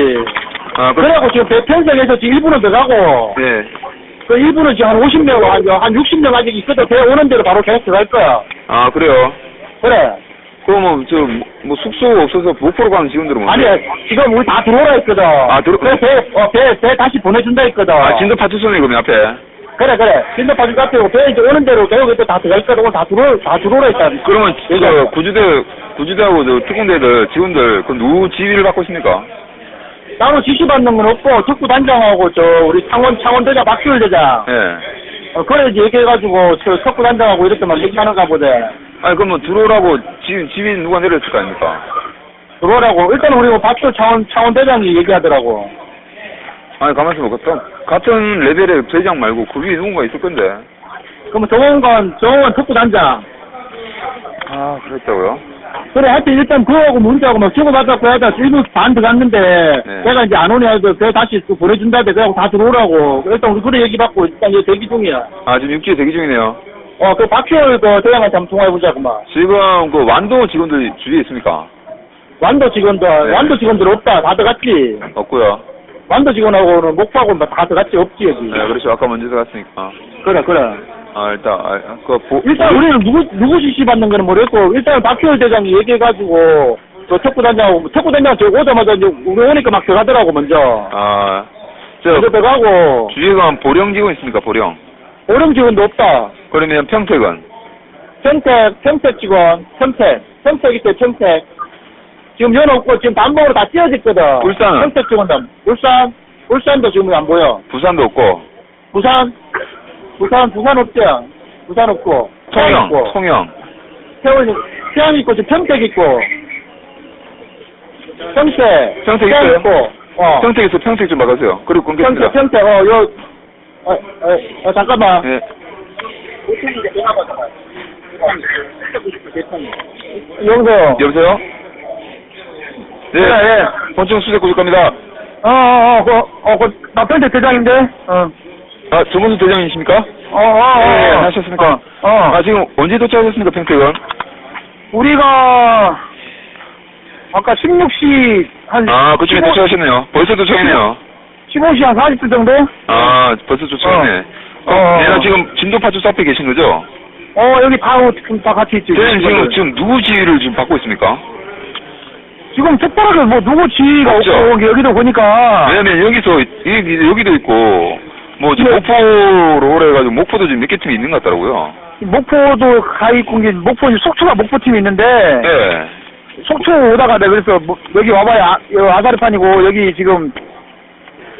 그래갖고 지금 배편성에서 지금 일부는 들어가고 네. 그 일부는 지금 한 50명, 한 60명 아직 있어도 배 오는 대로 바로 계속 들어갈 거야. 아, 그래요? 그래. 그러면 뭐 숙소가 없어서 목포로 가는 직원들은 뭐? 아니, 지금 우리 다 들어오라 했거든. 배 다시 보내준다 했거든. 진도 파출소네, 그러면 앞에. 그래. 진도 파출소 앞에 배 이제 오는 대로 계속 다 들어갈 거다. 오늘 다 들어오라 했다. 그러면 구주대하고 특공대들, 직원들, 그 누구 지휘를 받고 있습니까? 따로 지시받는 건 없고, 특구단장하고 우리 창원대장, 박규일 대장. 예. 그래, 이제 얘기해가지고, 특구단장하고 이렇게만 얘기하는가 보대. 아니, 그러면 들어오라고 지휘 누가 내렸을 거 아닙니까? 들어오라고. 일단 우리 박규일 창원대장이 얘기하더라고. 아니, 가만있어 봐. 같은 레벨의 대장 말고 그 위에 누군가 있을 건데. 그러면 정원관 특구단장. 아, 그랬다고요? 그래, 하여튼 일단 그거하고 문제하고 막 주고받았고 하다 1분 반 들어갔는데, 네. 내가 이제 안 오냐 해서 배 다시 또 보내준다는데, 그래갖고 다 들어오라고. 일단 우리 그래 얘기 받고 일단 이제 대기 중이야. 아, 지금 육지에 대기 중이네요. 그 박효일 대장한테 한번 통화해보자구만. 지금 그 완도 직원들 주위에 있습니까? 완도 직원들, 네. 완도 직원들 없다. 다 들어갔지. 없고요. 완도 직원하고는 목포하고는 다 들어갔지. 없지, 여기. 네, 그렇죠. 아까 먼저 들어갔으니까. 그래. 아, 일단 우리는 누구 지시받는 거는 모르겠고, 일단 박효일 대장이 얘기해가지고, 특구단장하고 저 오자마자 이제 우리 오니까 막 들어가더라고, 먼저. 아, 먼저 들어가고, 주위가 보령 직원 있습니까, 보령? 오령 직원도 없다. 그러면 평택은? 평택 직원, 평택 있대, 평택. 지금 연 없고, 지금 반복으로 다 찢어졌거든. 울산은? 평택 직원들. 울산도 지금 안 보여. 부산도 없고? 부산 없지? 부산 없고. 통영. 태양 있고, 지금 평택 있고. 평택 있어요? 있고. 평택에서 평택 좀 막으세요. 그리고 끊겠습니다. 평택, 잠깐만. 네. 여보세요? 네. 예. 본청 수색 구조갑니다. 나 평택 대장인데? 아, 정문수 대장이십니까? 네, 하셨습니까? 아, 지금 언제 도착하셨습니까, 평택은? 우리가, 아까 16시, 그쪽에 도착하셨네요. 벌써 도착했네요. 15시 한 40분 정도? 아, 벌써 도착했네. 내가 지금 진도 파출소 앞에 계신 거죠? 여기 다 같이 있지. 대장님 지금 누구 지휘를 지금 받고 있습니까? 지금 특별하게 뭐 누구 지휘가 없죠. 없고, 여기도 보니까. 왜냐면 여기도 있고, 목포로 오래가지고, 목포도 지금 몇 개 팀이 있는 것 같더라고요. 목포도 가 있고, 목포, 속초가 목포팀이 있는데. 네. 속초 오다가 내가 그래서 여기 와봐야 아사르판이고, 여기 지금,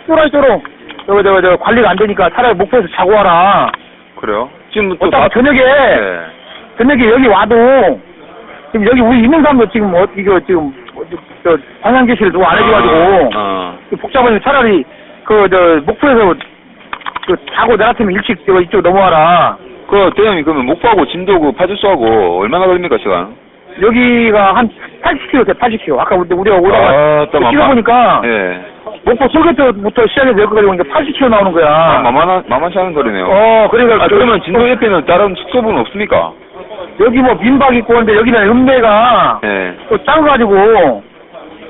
쏘라이쪼로, 저 관리가 안 되니까 차라리 목포에서 자고 와라. 그래요? 지금 또 어차피 저녁에 여기 와도, 지금 여기 우리 있는 사람도 지금 저 방향제시를 누가 안 해줘가지고 복잡하니까 차라리 목포에서 자고 내 같으면 일찍 이쪽 넘어와라. 대장님 그러면 목포하고 진도 파출소하고 얼마나 걸립니까 시간? 여기가 한 80km 돼. 80km. 아까 우리가 오다가 찍어보니까 목포 출구부터 시작해서 여기까지 오니까 80km 나오는 거야. 만만치 않은 거리네요. 그러니까 그러면 진도 옆에는 다른 숙소분은 없습니까? 여기 뭐 민박 있고 근데 여기는 읍내가 또 작아가지고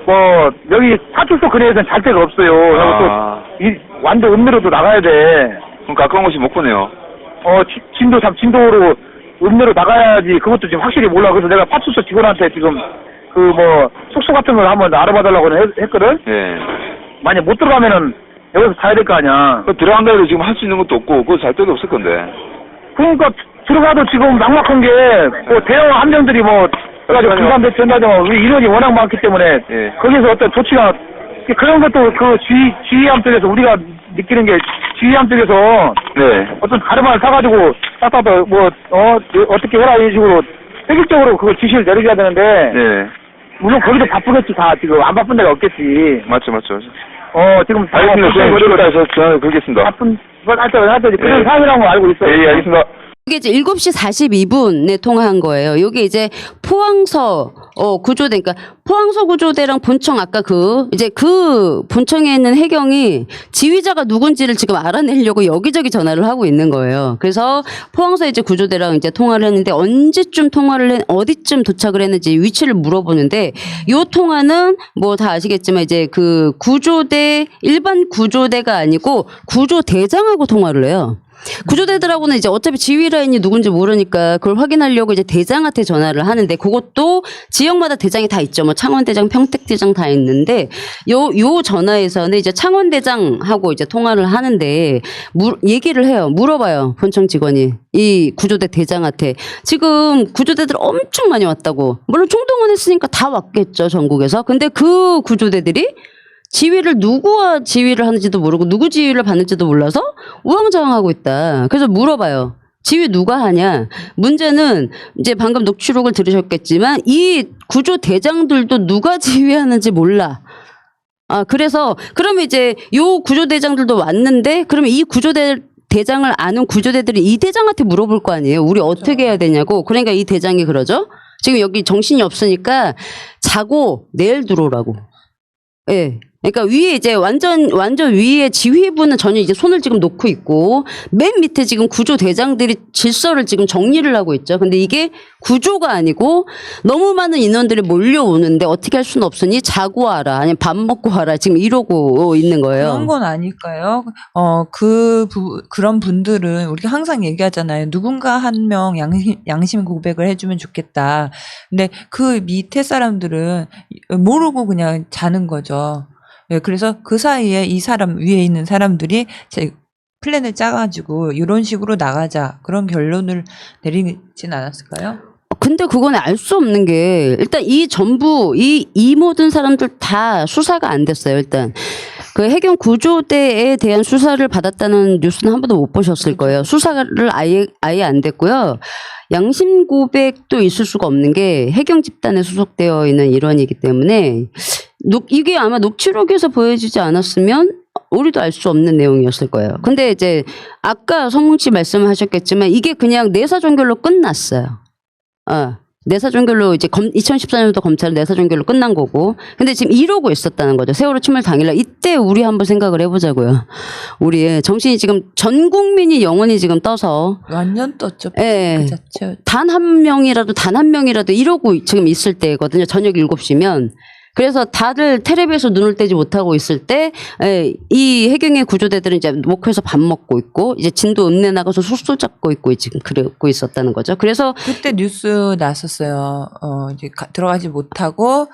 뭐 여기 파출소 근해에서는 잘 데가 없어요. 아, 그리고 또 완전 읍내로도 나가야 돼. 그럼 가까운 곳이 목포네요. 진도로 읍내로 나가야지. 그것도 지금 확실히 몰라. 그래서 내가 파출소 직원한테 지금 그 뭐 숙소 같은 걸 한번 알아봐달라고 했거든. 예. 만약 못 들어가면은 여기서 자야 될 거 아니야. 그 들어간다 해도 지금 할 수 있는 것도 없고, 그거 잘 데도 없을 건데. 그러니까 들어가도 지금 막막한 게 뭐 대형 함정들이 뭐 그래가지고 군산 배치한다든가 우리 인원이 워낙 많기 때문에 예. 거기서 어떤 조치가 그런 것도 그 지휘함 쪽에서 우리가 느끼는 게 지휘함 쪽에서 네. 어떤 가르마를 사가지고 어떻게 해라 이런 식으로 획일적으로 그거 지시를 내려줘야 되는데 네. 물론 거기도 바쁘겠지. 다 지금 안 바쁜 데가 없겠지. 맞죠. 지금 다 알겠습니다. 선생님, 그러다 해서 전화 걸겠습니다. 바쁜 걸 할 때 그런 예. 상황이라는 거 알고 있어요. 예, 알겠습니다. 이게 이제 7시 42분에 통화한 거예요. 요게 이제 포항서 구조대, 그러니까 포항서 구조대랑 본청 아까 이제 그 본청에 있는 해경이 지휘자가 누군지를 지금 알아내려고 여기저기 전화를 하고 있는 거예요. 그래서 포항서 이제 구조대랑 이제 통화를 했는데 언제쯤 어디쯤 도착을 했는지 위치를 물어보는데 요 통화는 뭐 다 아시겠지만 이제 그 구조대 일반 구조대가 아니고 구조대장하고 통화를 해요. 구조대들하고는 이제 어차피 지휘 라인이 누군지 모르니까 그걸 확인하려고 이제 대장한테 전화를 하는데 그것도 지역마다 대장이 다 있죠. 뭐 창원대장, 평택대장 다 있는데 요 전화에서는 이제 창원대장하고 이제 통화를 하는데 얘기를 해요. 물어봐요. 본청 직원이 이 구조대 대장한테 지금 구조대들 엄청 많이 왔다고. 물론 총동원했으니까 다 왔겠죠. 전국에서. 근데 그 구조대들이 지휘를 누구와 지휘를 하는지도 모르고 누구 지휘를 받는지도 몰라서 우왕좌왕하고 있다. 그래서 물어봐요. 지휘 누가 하냐? 문제는 이제 방금 녹취록을 들으셨겠지만 이 구조 대장들도 누가 지휘하는지 몰라. 그래서 그러면 이제 요 구조 대장들도 왔는데 그러면 이 대장을 아는 구조대들이 이 대장한테 물어볼 거 아니에요. 우리 어떻게 해야 되냐고. 그러니까 이 대장이 그러죠. 지금 여기 정신이 없으니까 자고 내일 들어오라고. 예. 그러니까 위에 이제 완전 위에 지휘부는 전혀 이제 손을 지금 놓고 있고 맨 밑에 지금 구조 대장들이 질서를 지금 정리를 하고 있죠. 근데 이게 구조가 아니고 너무 많은 인원들이 몰려오는데 어떻게 할 수는 없으니 자고 와라 아니면 밥 먹고 와라 지금 이러고 있는 거예요. 그런 건 아닐까요? 그런 분들은 우리가 항상 얘기하잖아요. 누군가 한 명 양심 고백을 해주면 좋겠다. 근데 그 밑에 사람들은 모르고 그냥 자는 거죠. 네, 그래서 그 사이에 이 사람 위에 있는 사람들이 플랜을 짜가지고 이런 식으로 나가자 그런 결론을 내리진 않았을까요? 근데 그건 알 수 없는 게 일단 이 전부 이 모든 사람들 다 수사가 안 됐어요. 일단 그 해경 구조대에 대한 수사를 받았다는 뉴스는 한 번도 못 보셨을 거예요. 수사를 아예 안 됐고요. 양심 고백도 있을 수가 없는 게 해경 집단에 소속되어 있는 일원이기 때문에 이게 아마 녹취록에서 보여지지 않았으면 우리도 알 수 없는 내용이었을 거예요. 근데 이제 아까 성문 씨 말씀하셨겠지만 이게 그냥 내사종결로 끝났어요. 내사종결로 이제 2014년도 검찰은 내사종결로 끝난 거고. 근데 지금 이러고 있었다는 거죠. 세월호 침몰 당일날. 이때 우리 한번 생각을 해보자고요. 우리의 정신이 지금 전 국민이 영원히 지금 떠서. 완전 떴죠. 예. 그 자체. 단 한 명이라도 이러고 지금 있을 때거든요. 저녁 7시면. 그래서 다들 텔레비에서 눈을 떼지 못하고 있을 때, 이 해경의 구조대들은 이제 목포에서 밥 먹고 있고, 이제 진도 읍내 나가서 숙소 잡고 있고, 지금 그러고 있었다는 거죠. 그래서. 그때 뉴스 났었어요. 이제 들어가지 못하고,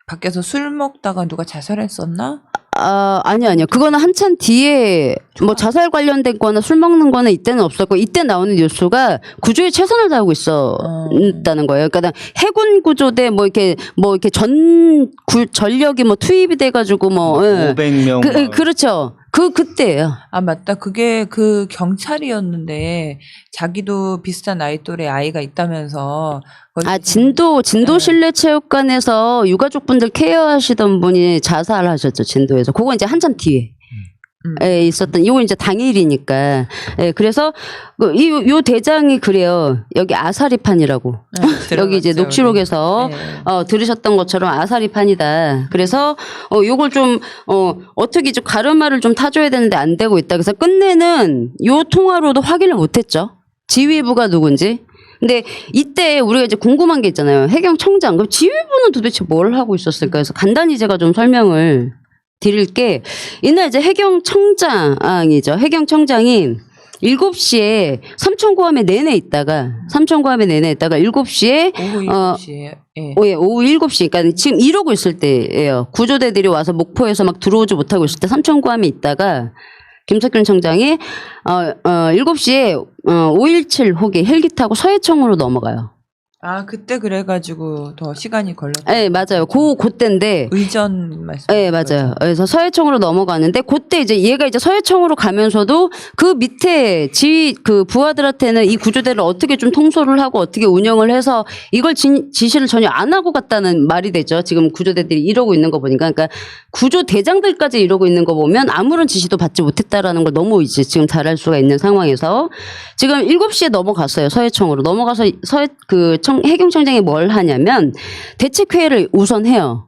밖에서 술 먹다가 누가 자살했었나? 아니요. 그거는 한참 뒤에 뭐 자살 관련된 거나 술 먹는 거는 이때는 없었고, 이때 나오는 뉴스가 구조에 최선을 다하고 있었다는 거예요. 그러니까 해군 구조대 이렇게 전력이 투입이 돼가지고 500명. 그렇죠. 그때예요. 맞다. 그게 그 경찰이었는데 자기도 비슷한 나이 또래 아이가 있다면서. 진도 실내체육관에서 유가족분들 케어하시던 분이 자살하셨죠. 진도에서. 그건 이제 한참 뒤에. 있었던, 이거 이제 당일이니까. 그래서, 요 대장이 그래요. 여기 아사리판이라고. 여기 이제 녹취록에서, 들으셨던 것처럼 아사리판이다. 그래서, 요걸 좀, 어떻게 좀 가르마를 좀 타줘야 되는데 안 되고 있다. 그래서 끝내는 요 통화로도 확인을 못 했죠. 지휘부가 누군지. 근데 이때 우리가 이제 궁금한 게 있잖아요. 해경청장. 그럼 지휘부는 도대체 뭘 하고 있었을까? 그래서 간단히 제가 좀 설명을 드릴 게, 이날 이제 해경청장이죠. 해경청장이 7시에 삼천고함에 내내 있다가 7시에 오후 7시에. 예. 오후 7시, 그러니까 지금 이러고 있을 때예요. 구조대들이 와서 목포에서 막 들어오지 못하고 있을 때 삼천고함에 있다가 김석균 청장이 7시에 517 호기 헬기 타고 서해청으로 넘어가요. 아, 그때 그래가지고 더 시간이 걸렸다. 네, 맞아요. 그때인데. 의전 말씀. 네, 맞아요. 그래서 서해청으로 넘어가는데, 그때 이제 얘가 이제 서해청으로 가면서도 그 밑에 그 부하들한테는 이 구조대를 어떻게 좀 통솔을 하고 어떻게 운영을 해서 이걸 지시를 전혀 안 하고 갔다는 말이 되죠. 지금 구조대들이 이러고 있는 거 보니까. 그러니까 구조대장들까지 이러고 있는 거 보면 아무런 지시도 받지 못했다라는 걸 너무 이제 지금 잘 알 수가 있는 상황에서 지금 7시에 넘어갔어요. 서해청으로. 넘어가서 해경청장이 뭘 하냐면 대책회의를 우선 해요.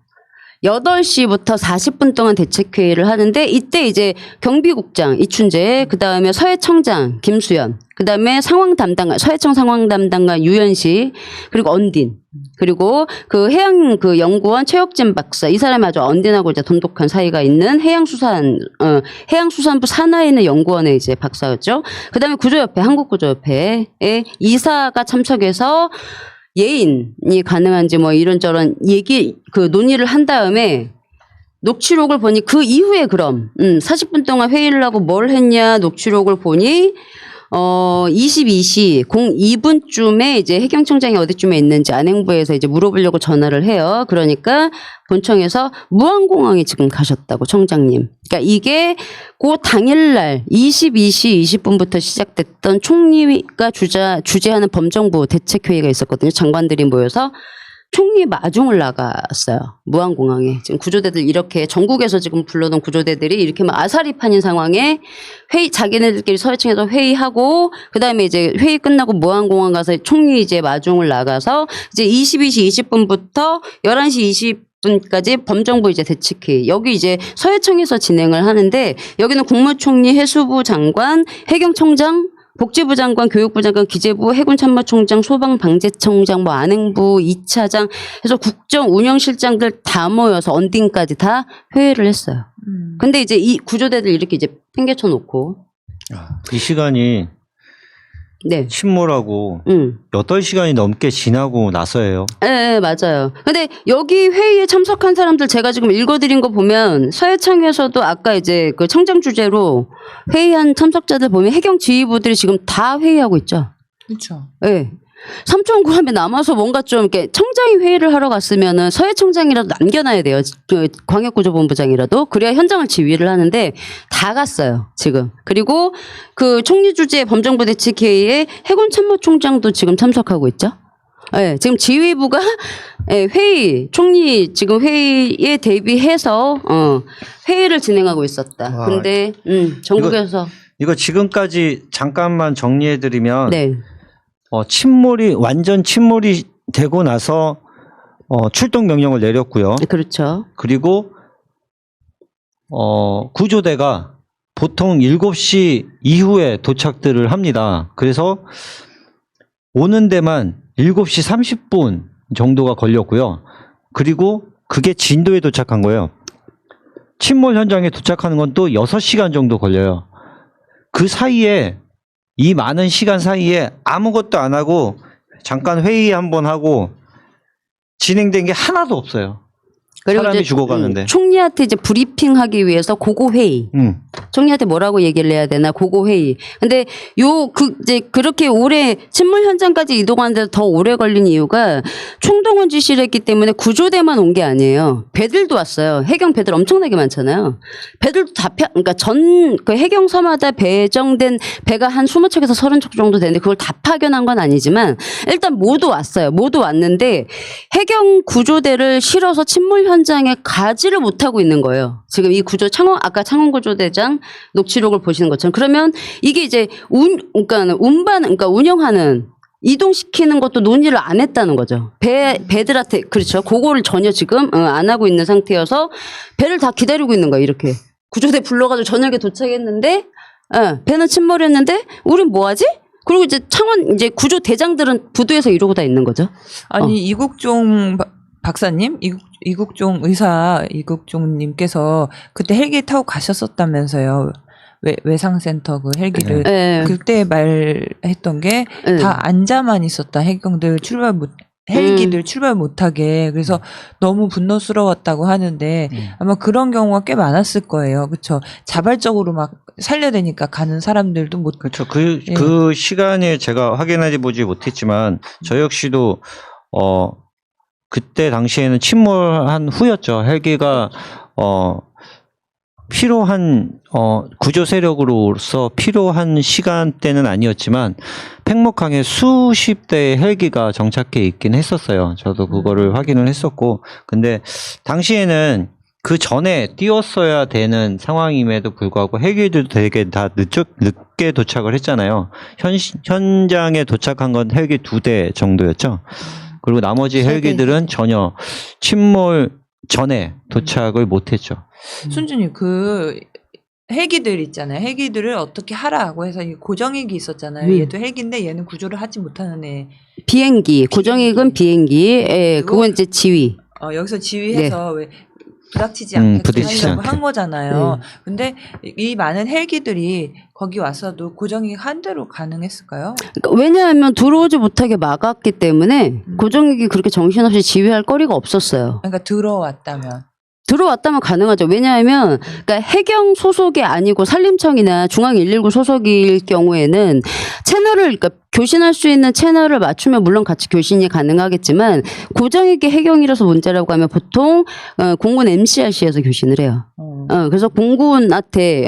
8시부터 40분 동안 대책회의를 하는데, 이때 이제 경비국장 이춘재, 그 다음에 서해청장 김수현, 그 다음에 서해청 상황 담당관 유현식, 그리고 언딘, 그리고 그 해양 그 연구원 최혁진 박사, 이 사람이 아주 언딘하고 이제 돈독한 사이가 있는 해양수산부 산하에 있는 연구원의 이제 박사였죠. 그 다음에 구조협회, 한국구조협회의 이사가 참석해서 예인이 가능한지 뭐 이런저런 논의를 한 다음에 녹취록을 보니 그 이후에 그럼 40분 동안 회의를 하고 뭘 했냐, 녹취록을 보니 22시 02분쯤에 이제 해경청장이 어디쯤에 있는지 안행부에서 이제 물어보려고 전화를 해요. 그러니까 본청에서 무안공항에 지금 가셨다고, 청장님. 그러니까 이게 그 당일날 22시 20분부터 시작됐던 총리가 주재하는 범정부 대책회의가 있었거든요. 장관들이 모여서 총리 마중을 나갔어요. 무안공항에. 지금 구조대들 이렇게 전국에서 지금 불러놓은 구조대들이 이렇게 막 아사리판인 상황에 자기네들끼리 서해청에서 회의하고, 그 다음에 이제 회의 끝나고 무안공항 가서 총리 이제 마중을 나가서 이제 22시 20분부터 11시 20분까지 범정부 이제 대책회의. 여기 이제 서해청에서 진행을 하는데, 여기는 국무총리, 해수부 장관, 해경청장, 복지부 장관, 교육부 장관, 기재부, 해군참모총장, 소방방재청장, 뭐 안행부, 2차장 해서 국정운영실장들 다 모여서 언딘까지 다 회의를 했어요. 근데 이제 이 구조대들 이렇게 이제 팽개쳐 놓고. 이 시간이 네. 침몰하고 8시간이 넘게 지나고 나서예요. 네, 맞아요. 근데 여기 회의에 참석한 사람들 제가 지금 읽어드린 거 보면 서해청에서도 아까 이제 그 청장 주재로 회의한 참석자들 보면 해경 지휘부들이 지금 다 회의하고 있죠. 그렇죠. 네. 삼천구함에 남아서 뭔가 좀 이렇게 청장이 회의를 하러 갔으면은 서해청장이라도 남겨놔야 돼요. 그 광역구조본부장이라도. 그래야 현장을 지휘를 하는데 다 갔어요, 지금. 그리고 그 총리 주재 범정부 대책회의에 해군참모총장도 지금 참석하고 있죠. 네, 지금 지휘부가 총리 지금 회의에 대비해서 회의를 진행하고 있었다. 근데 전국에서 이거 지금까지 잠깐만 정리해드리면 네. 완전 침몰이 되고 나서 출동 명령을 내렸고요. 그렇죠. 그리고 구조대가 보통 7시 이후에 도착들을 합니다. 그래서 오는 데만 7시 30분 정도가 걸렸고요. 그리고 그게 진도에 도착한 거예요. 침몰 현장에 도착하는 건 또 6시간 정도 걸려요. 그 사이에, 이 많은 시간 사이에 아무것도 안 하고 잠깐 회의 한번 하고 진행된 게 하나도 없어요. 그리고 사람이 이제 죽어가는데. 총리한테 이제 브리핑하기 위해서 고고회의. 총리한테 뭐라고 얘기를 해야 되나, 고고회의. 근데 이제 그렇게 오래 침몰 현장까지 이동하는데 더 오래 걸린 이유가 총동원 지시를 했기 때문에 구조대만 온 게 아니에요. 배들도 왔어요. 해경 배들 엄청나게 많잖아요. 배들도 그러니까 그 해경서마다 배정된 배가 한 20척에서 30척 정도 되는데 그걸 다 파견한 건 아니지만 일단 모두 왔어요. 모두 왔는데 해경 구조대를 실어서 침몰 현장에 가지를 못하고 있는 거예요. 지금 이 아까 창원구조대장 녹취록을 보시는 것처럼. 그러면 이게 이제 그러니까 운영하는, 이동시키는 것도 논의를 안 했다는 거죠. 배들한테, 그렇죠. 그거를 전혀 지금 안 하고 있는 상태여서 배를 다 기다리고 있는 거예요. 이렇게. 구조대 불러가지고 저녁에 도착했는데, 배는 침몰했는데, 우린 뭐 하지? 그리고 이제 창원 이제 구조 대장들은 부두에서 이러고 다 있는 거죠. 아니 이국종 박사님, 이국종 의사 이국종님께서 그때 헬기 타고 가셨었다면서요. 외상센터 그 헬기를 네. 그때 말했던 게 다 앉아만 있었다. 헬기들 출발 못하게. 그래서 너무 분노스러웠다고 하는데 아마 그런 경우가 꽤 많았을 거예요. 그렇죠. 자발적으로 막 살려야 되니까 가는 사람들도 못. 그렇죠. 그 시간에 제가 확인하지 보지 못했지만 저 역시도 그때 당시에는 침몰한 후였죠. 헬기가 필요한 구조 세력으로서 필요한 시간대는 아니었지만 팽목항에 수십 대의 헬기가 정착해 있긴 했었어요. 저도 그거를 확인을 했었고, 근데 당시에는 그 전에 띄웠어야 되는 상황임에도 불구하고 헬기들도 되게 다 늦게 도착을 했잖아요. 현장에 도착한 건 헬기 2대 정도였죠. 그리고 나머지 헬기들은 전혀 침몰 전에 도착을 못했죠. 순준이 그 헬기들 있잖아요. 헬기들을 어떻게 하라고 해서 이 고정익이 있었잖아요. 얘도 헬기인데 얘는 구조를 하지 못하는 애. 비행기, 고정익은 비행기. 예, 그건 이제 지휘. 여기서 지휘해서 왜 부닥치지 않게 하려고 한 거잖아요. 근데 이 많은 헬기들이 거기 왔어도 고정익 한 대로 가능했을까요? 그러니까 왜냐하면 들어오지 못하게 막았기 때문에 고정익이 그렇게 정신없이 지휘할 거리가 없었어요. 그러니까 들어왔다면 가능하죠. 왜냐하면 그러니까 해경 소속이 아니고 산림청이나 중앙 119 소속일 경우에는 채널을 그러니까 교신할 수 있는 채널을 맞추면 물론 같이 교신이 가능하겠지만 고정익이 해경이라서 문제라고 하면 보통 공군 MCRC에서 교신을 해요. 그래서 공군한테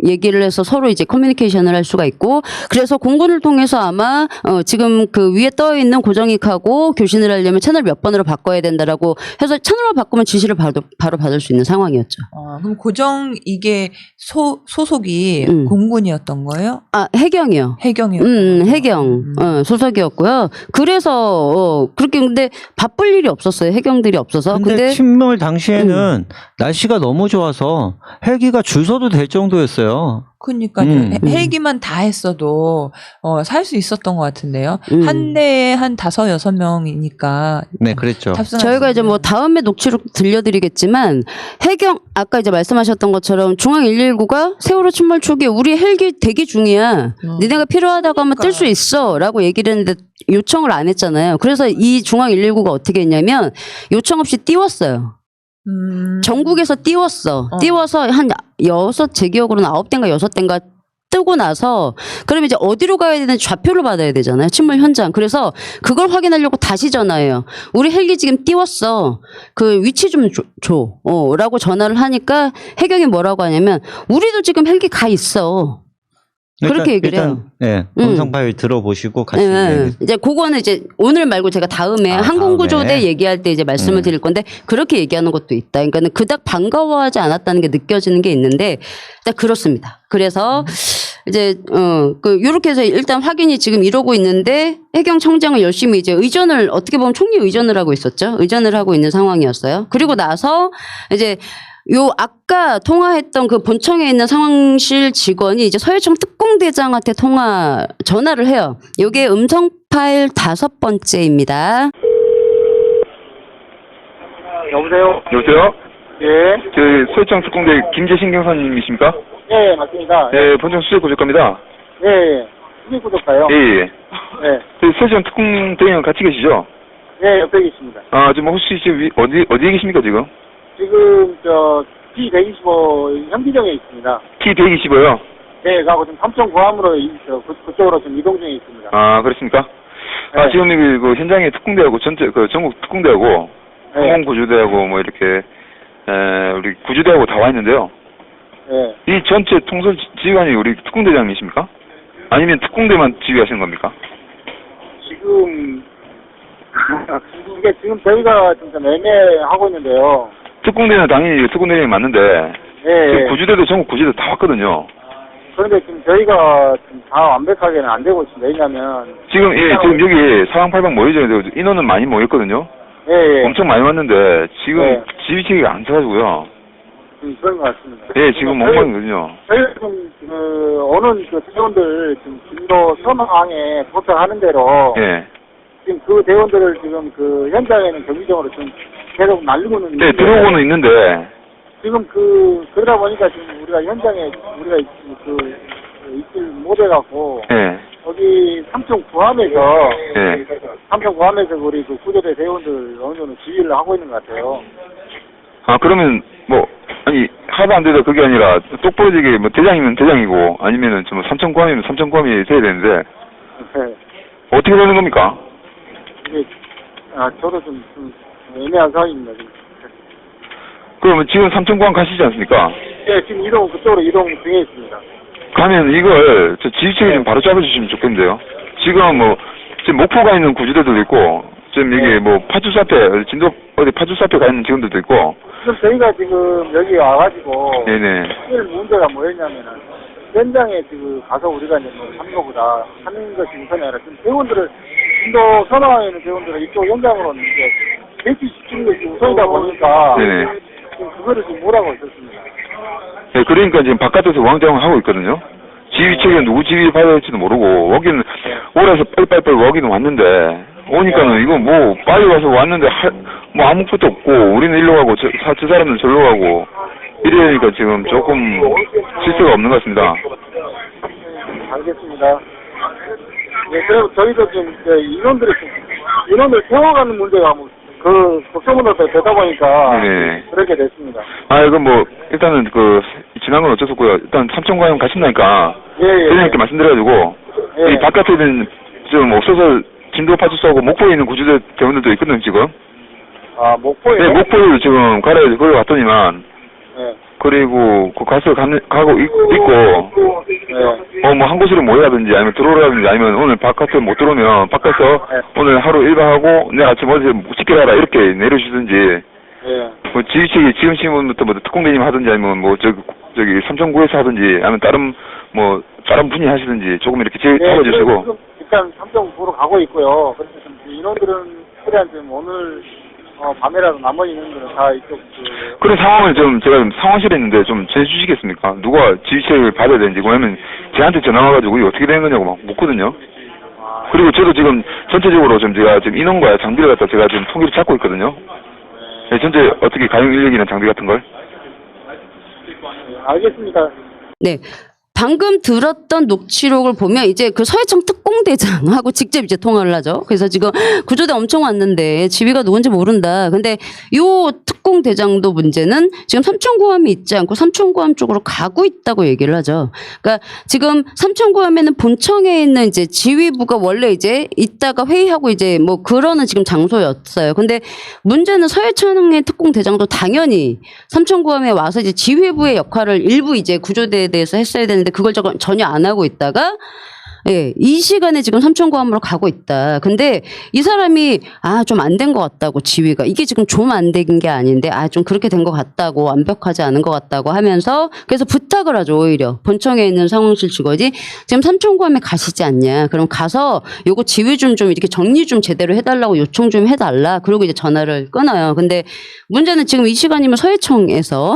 얘기를 해서 서로 이제 커뮤니케이션을 할 수가 있고, 그래서 공군을 통해서 아마 지금 그 위에 떠 있는 고정익하고 교신을 하려면 채널 몇 번으로 바꿔야 된다라고 해서 채널로 바꾸면 지시를 바로 받을 수 있는 상황이었죠. 그럼 고정익의 소속이 공군이었던 거예요? 아, 해경이요. 해경이요. 해경 소속이었고요. 그래서 그렇게 근데 바쁠 일이 없었어요. 해경들이 없어서. 근데 침몰 당시에는 날씨가 너무 좋아서 헬기가 줄 서도 될 정도였어요. 그러니까요. 헬기만 다 했어도 살 수 있었던 것 같은데요. 한 대에 한 5-6명이니까. 네, 그랬죠. 저희가 이제 뭐 다음에 녹취록 들려드리겠지만 해경 아까 이제 말씀하셨던 것처럼 중앙 119가 세월호 침몰 초기에 우리 헬기 대기 중이야. 니네가 필요하다고 하면 뜰 수 있어라고 얘기를 했는데 요청을 안 했잖아요. 그래서 이 중앙 119가 어떻게 했냐면 요청 없이 띄웠어요. 전국에서 띄웠어. 띄워서 한 제 기억으로는 9대인가 6대인가 뜨고 나서 그러면 이제 어디로 가야 되는지 좌표를 받아야 되잖아요. 침몰 현장. 그래서 그걸 확인하려고 다시 전화해요. 우리 헬기 지금 띄웠어. 그 위치 좀 줘. 라고 전화를 하니까 해경이 뭐라고 하냐면 우리도 지금 헬기 가 있어. 그렇게 얘기를 해요. 네, 음성 파일 들어보시고 같이. 이제 그거는 이제 오늘 말고 제가 다음에 항공구조대 얘기할 때 이제 말씀을 드릴 건데 그렇게 얘기하는 것도 있다. 그러니까는 그닥 반가워하지 않았다는 게 느껴지는 게 있는데 그렇습니다. 그래서 이제 요렇게 해서 일단 확인이 지금 이러고 있는데 해경청장은 열심히 이제 의전을 어떻게 보면 총리 의전을 하고 있었죠. 의전을 하고 있는 상황이었어요. 그리고 나서 이제 요 아까 통화했던 그 본청에 있는 상황실 직원이 이제 서해청 특공대장한테 전화를 해요. 요게 음성 파일 5번째입니다. 여보세요? 여보세요? 예. 서해청 특공대 김재신 경사님이십니까? 예, 맞습니다. 네, 본청 수색 고적갑니다. 예. 수직 구독가요? 예. 예. 서해청 특공대랑 같이 계시죠? 예, 옆에 계십니다. 지금 혹시 지금 어디에 계십니까, 지금? 지금 T125 현기정에 있습니다. T125요? 네, 가고 지금 삼천구함으로 그쪽으로 지금 이동 중에 있습니다. 그렇습니까? 네. 지금 그 현장에 특공대하고 전국 특공대하고 항공구조대하고 뭐 이렇게 우리 구조대하고 다 와 있는데요. 네. 이 전체 통솔 지휘관이 우리 특공대장이십니까? 아니면 특공대만 지휘하시는 겁니까? 지금 이게 지금 저희가 진짜 애매하고 있는데요. 특공대는 당연히 특공대장이 맞는데 예. 구조대도 전국 구조대 다 왔거든요. 그런데 지금 저희가 지금 다 완벽하게는 안 되고 있습니다. 왜냐면 지금 지금 여기 사방팔방 모이죠. 인원은 많이 모였거든요. 예. 엄청 많이 왔는데 지금 네. 지휘체계가 안 쳐가지고요. 지금 그런 것 같습니다. 예, 지금 엉망이거든요. 저희가 지금 오는 그 대원들 지금 진도 선항에 도착하는 대로 예. 지금 그 대원들을 지금 그 현장에는 정기적으로 좀 계속 날리고는 네, 들어오고는 있는데, 지금 그러다 보니까 지금 우리가 현장에 우리가 있질 못해갖고 예. 거기 삼청 구함에서 예. 삼청 구함에서 우리 그 구조대 대원들 어느 정도 지휘를 하고 있는 것 같아요. 아, 그러면, 아니, 하도 안 돼도 그게 아니라, 똑부러지게, 대장이면 대장이고, 아니면은, 삼천구함이면 삼천구함이 돼야 되는데, 네. 어떻게 되는 겁니까? 이게 저도 좀 애매한 상황입니다. 지금. 그러면 지금 삼천구함 가시지 않습니까? 네, 지금 그쪽으로 이동 중에 있습니다. 가면 이걸, 지휘책이 좀 바로 잡아주시면 좋겠는데요. 지금 지금 목포가 있는 구조대들도 있고, 지금 여기 파주사 앞에, 진도 어디 파주사 앞에 가 있는 직원들도 있고, 지금 저희가 지금 여기 와가지고 네네. 제일 문제가 뭐였냐면은 현장에 지금 가서 우리가 이제 하는 것보다 하는 것이 우선이 아니라 지금 대원들을 진도 선화에 있는 대원들을 이쪽 현장으로 이제 배치시키는 것이 우선이다 보니까 네네. 지금 그거를 지금 뭐라고 있었습니다. 네, 그러니까 지금 바깥에서 왕장을 하고 있거든요. 지휘책에 누구 지휘 받아야 할지도 모르고, 오기는, 오라서 빨리빨리 오기는 왔는데, 오니까는 이거 빨리 와서 왔는데, 아무것도 없고, 우리는 일로 가고, 저 사람은 절로 가고, 이러니까 지금 조금 질서가 없는 것 같습니다. 알겠습니다. 네, 그리고 저희도 지금 인원들 태워가는 문제가 걱정으로 되다 보니까 네. 그렇게 됐습니다. 아, 이거 일단은 지난 건 어쩔 수 없고요. 일단 삼천과형 가신다니까, 예. 대장님께 말씀드려가지고, 예. 이 바깥에는 좀 없어서 진도 파주소하고 목포에 있는 구조대 대원들도 있거든요, 지금. 아, 목포에? 네, 목포에 지금 가라야 돼. 거기 왔더니만, 네. 그리고 가고 있고, 네. 한 곳으로 모여라든지 아니면 들어오라든지 아니면 오늘 바깥에 못 들어오면 바깥에서 네. 오늘 하루 일과하고 내일 아침 어디서 지켜라 이렇게 내려주든지, 네. 지휘책이 지금 시문부터 특공대님 하든지 아니면 저기 삼천구에서 하든지 아니면 다른 분이 하시든지 조금 이렇게 잡아주시고. 지금 일단 삼천구로 가고 있고요. 그래서 좀 인원들은 최대한 좀 오늘 밤에라도 나머지 인원들은 다 이쪽 그런 상황을 제가 상황실에 있는데 좀 전해주시겠습니까? 누가 지휘책을 받아야 되는지, 왜냐면 제한테 전화 와가지고 이게 어떻게 되는 거냐고 막 묻거든요. 그리고 저도 지금 전체적으로 제가 지금 인원과 장비를 갖다 제가 지금 통계를 잡고 있거든요. 네, 전체 어떻게 가용 인력이나 장비 같은 걸? 알겠습니다. 네. 방금 들었던 녹취록을 보면 이제 그 서해청 특공대장하고 직접 이제 통화를 하죠. 그래서 지금 구조대 엄청 왔는데 지휘가 누군지 모른다. 근데 요 특공대장도 문제는 지금 삼천구함이 있지 않고 삼천구함 쪽으로 가고 있다고 얘기를 하죠. 그러니까 지금 삼천구함에는 본청에 있는 이제 지휘부가 원래 이제 있다가 회의하고 이제 그러는 지금 장소였어요. 근데 문제는 서해청의 특공대장도 당연히 삼천구함에 와서 이제 지휘부의 역할을 일부 이제 구조대에 대해서 했어야 되는데 그걸 전혀 안 하고 있다가 이 시간에 지금 삼천구함으로 가고 있다. 근데 이 사람이 좀 안 된 것 같다고 지휘가 이게 지금 좀 안 된 게 아닌데 좀 그렇게 된 것 같다고 완벽하지 않은 것 같다고 하면서 그래서 부탁을 하죠. 오히려 본청에 있는 상황실 직원이 지금 삼천구함에 가시지 않냐. 그럼 가서 요거 지휘 좀 이렇게 정리 좀 제대로 해달라고 요청 좀 해달라. 그리고 이제 전화를 끊어요. 근데 문제는 지금 이 시간이면 서해청에서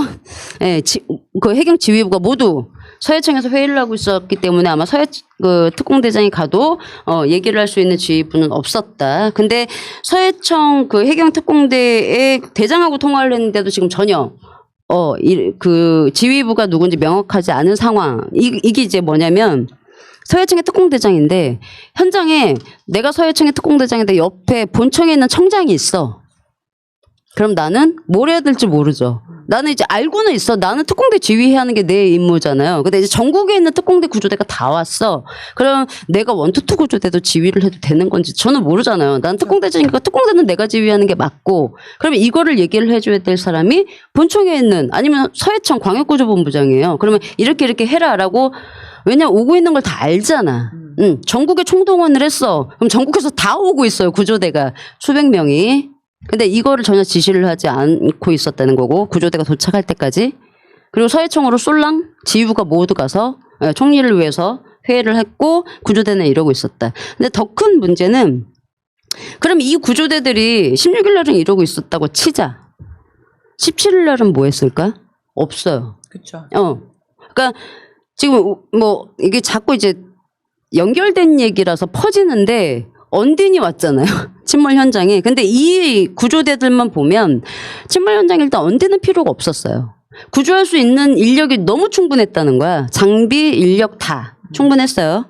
그 해경 지휘부가 모두 서해청에서 회의를 하고 있었기 때문에 아마 특공대장이 가도 얘기를 할 수 있는 지휘부는 없었다. 근데 서해청 그 해경 특공대의 대장하고 통화를 했는데도 지금 전혀 그 지휘부가 누군지 명확하지 않은 상황. 이게 이제 뭐냐면 서해청의 특공대장인데 현장에 내가 서해청의 특공대장인데 옆에 본청에 있는 청장이 있어. 그럼 나는 뭘 해야 될지 모르죠. 나는 이제 알고는 있어. 나는 특공대 지휘하는 게 내 임무잖아요. 근데 이제 전국에 있는 특공대 구조대가 다 왔어. 그럼 내가 원투투 구조대도 지휘를 해도 되는 건지 저는 모르잖아요. 난 특공대장이니까 특공대는 내가 지휘하는 게 맞고 그러면 이거를 얘기를 해줘야 될 사람이 본청에 있는 아니면 서해청 광역구조본부장이에요. 그러면 이렇게 해라라고 왜냐면 오고 있는 걸 다 알잖아. 전국에 총동원을 했어. 그럼 전국에서 다 오고 있어요. 구조대가 수백 명이. 근데 이거를 전혀 지시를 하지 않고 있었다는 거고 구조대가 도착할 때까지 그리고 서해청으로 쏠랑 지휘부가 모두 가서 총리를 위해서 회의를 했고 구조대는 이러고 있었다. 근데 더 큰 문제는 그럼 이 구조대들이 16일 날은 이러고 있었다고 치자. 17일 날은 뭐 했을까? 없어요. 그렇죠. 그러니까 지금 뭐 이게 자꾸 이제 연결된 얘기라서 퍼지는데 언딘이 왔잖아요. 침몰 현장에. 근데 이 구조대들만 보면 침몰 현장에 일단 언딘은 필요가 없었어요. 구조할 수 있는 인력이 너무 충분했다는 거야. 장비, 인력 다 충분했어요.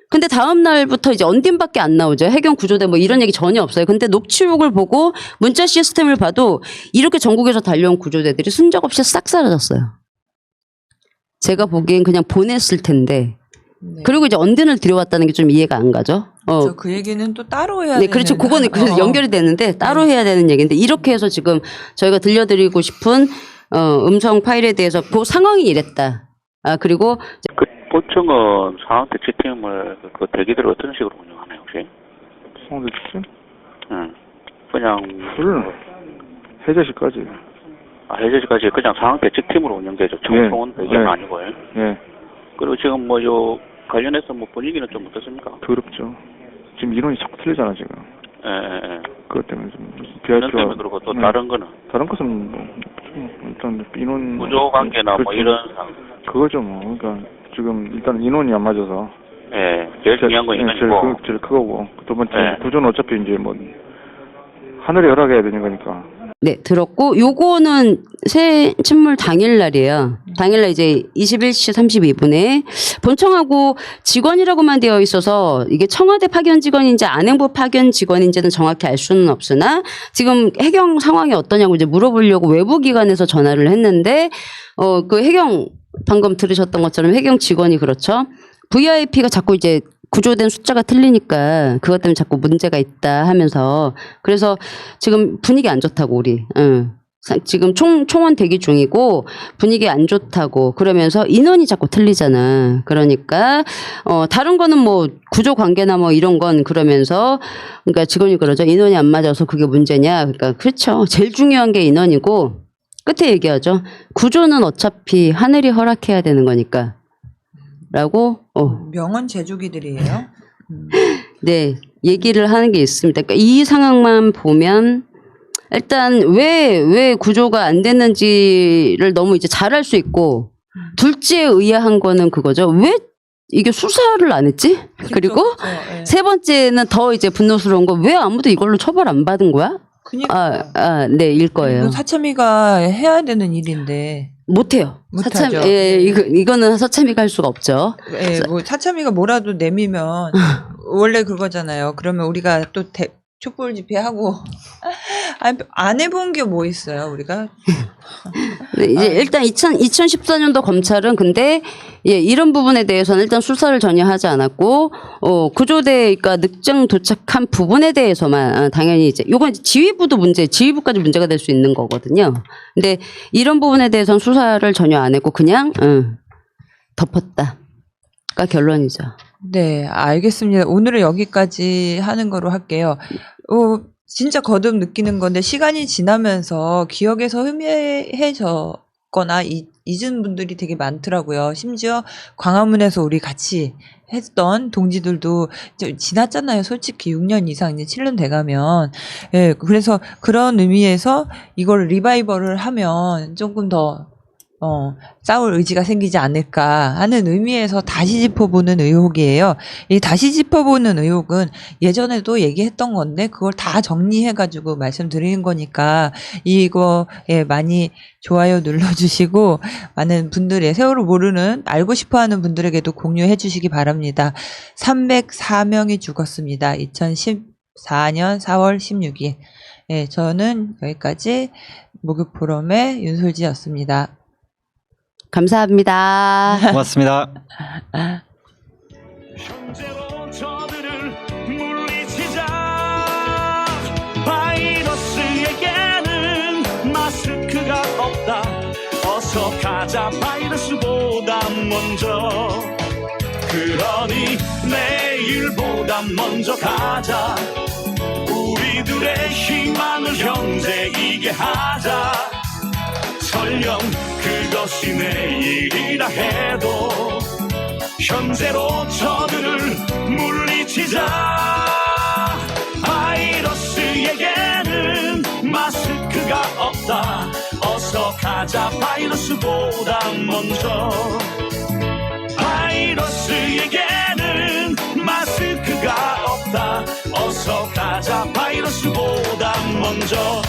근데 다음 날부터 이제 언딘밖에 안 나오죠. 해경 구조대 뭐 이런 얘기 전혀 없어요. 근데 녹취록을 보고 문자 시스템을 봐도 이렇게 전국에서 달려온 구조대들이 순적 없이 싹 사라졌어요. 제가 보기엔 그냥 보냈을 텐데. 네. 그리고 이제 언딘을 들여왔다는 게 좀 이해가 안 가죠. 그렇죠. 그 얘기는 또 따로 해야 네, 그렇죠. 되는 그거는 그래서 연결이 되는데 따로 해야 되는 얘기인데 이렇게 해서 지금 저희가 들려드리고 싶은 음성 파일에 대해서 그 상황이 이랬다. 그리고 그 보청은 상황 대책팀을 그 대기들을 어떤 식으로 운영하나요 혹시? 상대팀? 응. 그냥 그걸 해제시까지. 해제시까지 그냥 상황 대책팀으로 운영되죠. 총원 대기는 아니고요. 예. 그리고 지금 뭐 요 관련해서 뭐 분위기는 좀 어떻습니까? 더럽죠. 지금 인원이 자꾸 틀리잖아 지금. 예. 그것 때문에 좀 인원 BIP가 때문에 그리고 또 다른 거는 다른 것은 뭐 일단 인원 구조 관계나 뭐 그렇죠. 이런 상. 그거죠 뭐. 그러니까 지금 일단 인원이 안 맞아서. 예. 제일 중요한 건 인원이고. 제일 크고 두 번째 네. 구조는 어차피 이제 뭐 하늘이 허락해야 되는 거니까. 네, 들었고 요거는 새 침몰 당일날이에요. 당일날 이제 21시 32분에 본청하고 직원이라고만 되어 있어서 이게 청와대 파견 직원인지 안행부 파견 직원인지는 정확히 알 수는 없으나 지금 해경 상황이 어떠냐고 이제 물어보려고 외부 기관에서 전화를 했는데 그 해경 방금 들으셨던 것처럼 해경 직원이 그렇죠. VIP가 자꾸 이제 구조된 숫자가 틀리니까 그것 때문에 자꾸 문제가 있다 하면서 그래서 지금 분위기 안 좋다고 우리 지금 총원 대기 중이고 분위기 안 좋다고 그러면서 인원이 자꾸 틀리잖아. 그러니까 다른 거는 뭐 구조 관계나 뭐 이런 건 그러면서 그러니까 직원이 그러죠. 인원이 안 맞아서 그게 문제냐. 그러니까 그렇죠. 제일 중요한 게 인원이고 끝에 얘기하죠. 구조는 어차피 하늘이 허락해야 되는 거니까. 라고 명언 제조기들이에요. 네, 얘기를 하는 게 있습니다. 그러니까 이 상황만 보면 일단 왜 구조가 안 됐는지를 너무 이제 잘 알 수 있고 둘째에 의아한 거는 그거죠. 왜 이게 수사를 안 했지? 그리고 네. 세 번째는 더 이제 분노스러운 거 왜 아무도 이걸로 처벌 안 받은 거야? 그니까. 네, 일 거예요. 사참위가 해야 되는 일인데. 못해요. 못하죠. 이거는 사참위가 할 수가 없죠. 예, 뭐 사참위가 뭐라도 내미면 원래 그거잖아요. 그러면 우리가 또 촛불 집회하고 안 해본 게 뭐 있어요, 우리가? 네, 이제 일단 2014년도 검찰은 근데 이런 부분에 대해서는 일단 수사를 전혀 하지 않았고 구조대가 늑장 도착한 부분에 대해서만 당연히 이제 요건 지휘부도 지휘부까지 문제가 될 수 있는 거거든요. 근데 이런 부분에 대해서는 수사를 전혀 안 했고 그냥 덮었다가 결론이죠. 네, 알겠습니다. 오늘은 여기까지 하는 거로 할게요. 진짜 거듭 느끼는 건데 시간이 지나면서 기억에서 희미해졌거나 잊은 분들이 되게 많더라고요. 심지어 광화문에서 우리 같이 했던 동지들도 이제 지났잖아요. 솔직히 6년 이상 이제 7년 돼가면. 예, 그래서 그런 의미에서 이걸 리바이벌을 하면 조금 더 싸울 의지가 생기지 않을까 하는 의미에서 다시 짚어보는 의혹이에요. 이 다시 짚어보는 의혹은 예전에도 얘기했던 건데 그걸 다 정리해가지고 말씀드리는 거니까 이거에 많이 좋아요 눌러주시고 많은 분들의 세월을 모르는 알고 싶어하는 분들에게도 공유해 주시기 바랍니다. 304명이 죽었습니다. 2014년 4월 16일. 예, 저는 여기까지 목욕포럼의 윤솔지였습니다. 감사합니다. 고맙습니다. 현재로 저들을 물리치자. 바이러스에게는 마스크가 없다. 어서 가자 바이러스보다 먼저. 그러니 내일보다 먼저 가자. 우리들의 희망을 형제이게 하자. 설령 그것이 내일이라 해도 현재로 저들을 물리치자. 바이러스에게는 마스크가 없다. 어서 가자. 가자 바이러스보다 먼저. 바이러스에게는 마스크가 없다. 어서 가자 바이러스보다 먼저.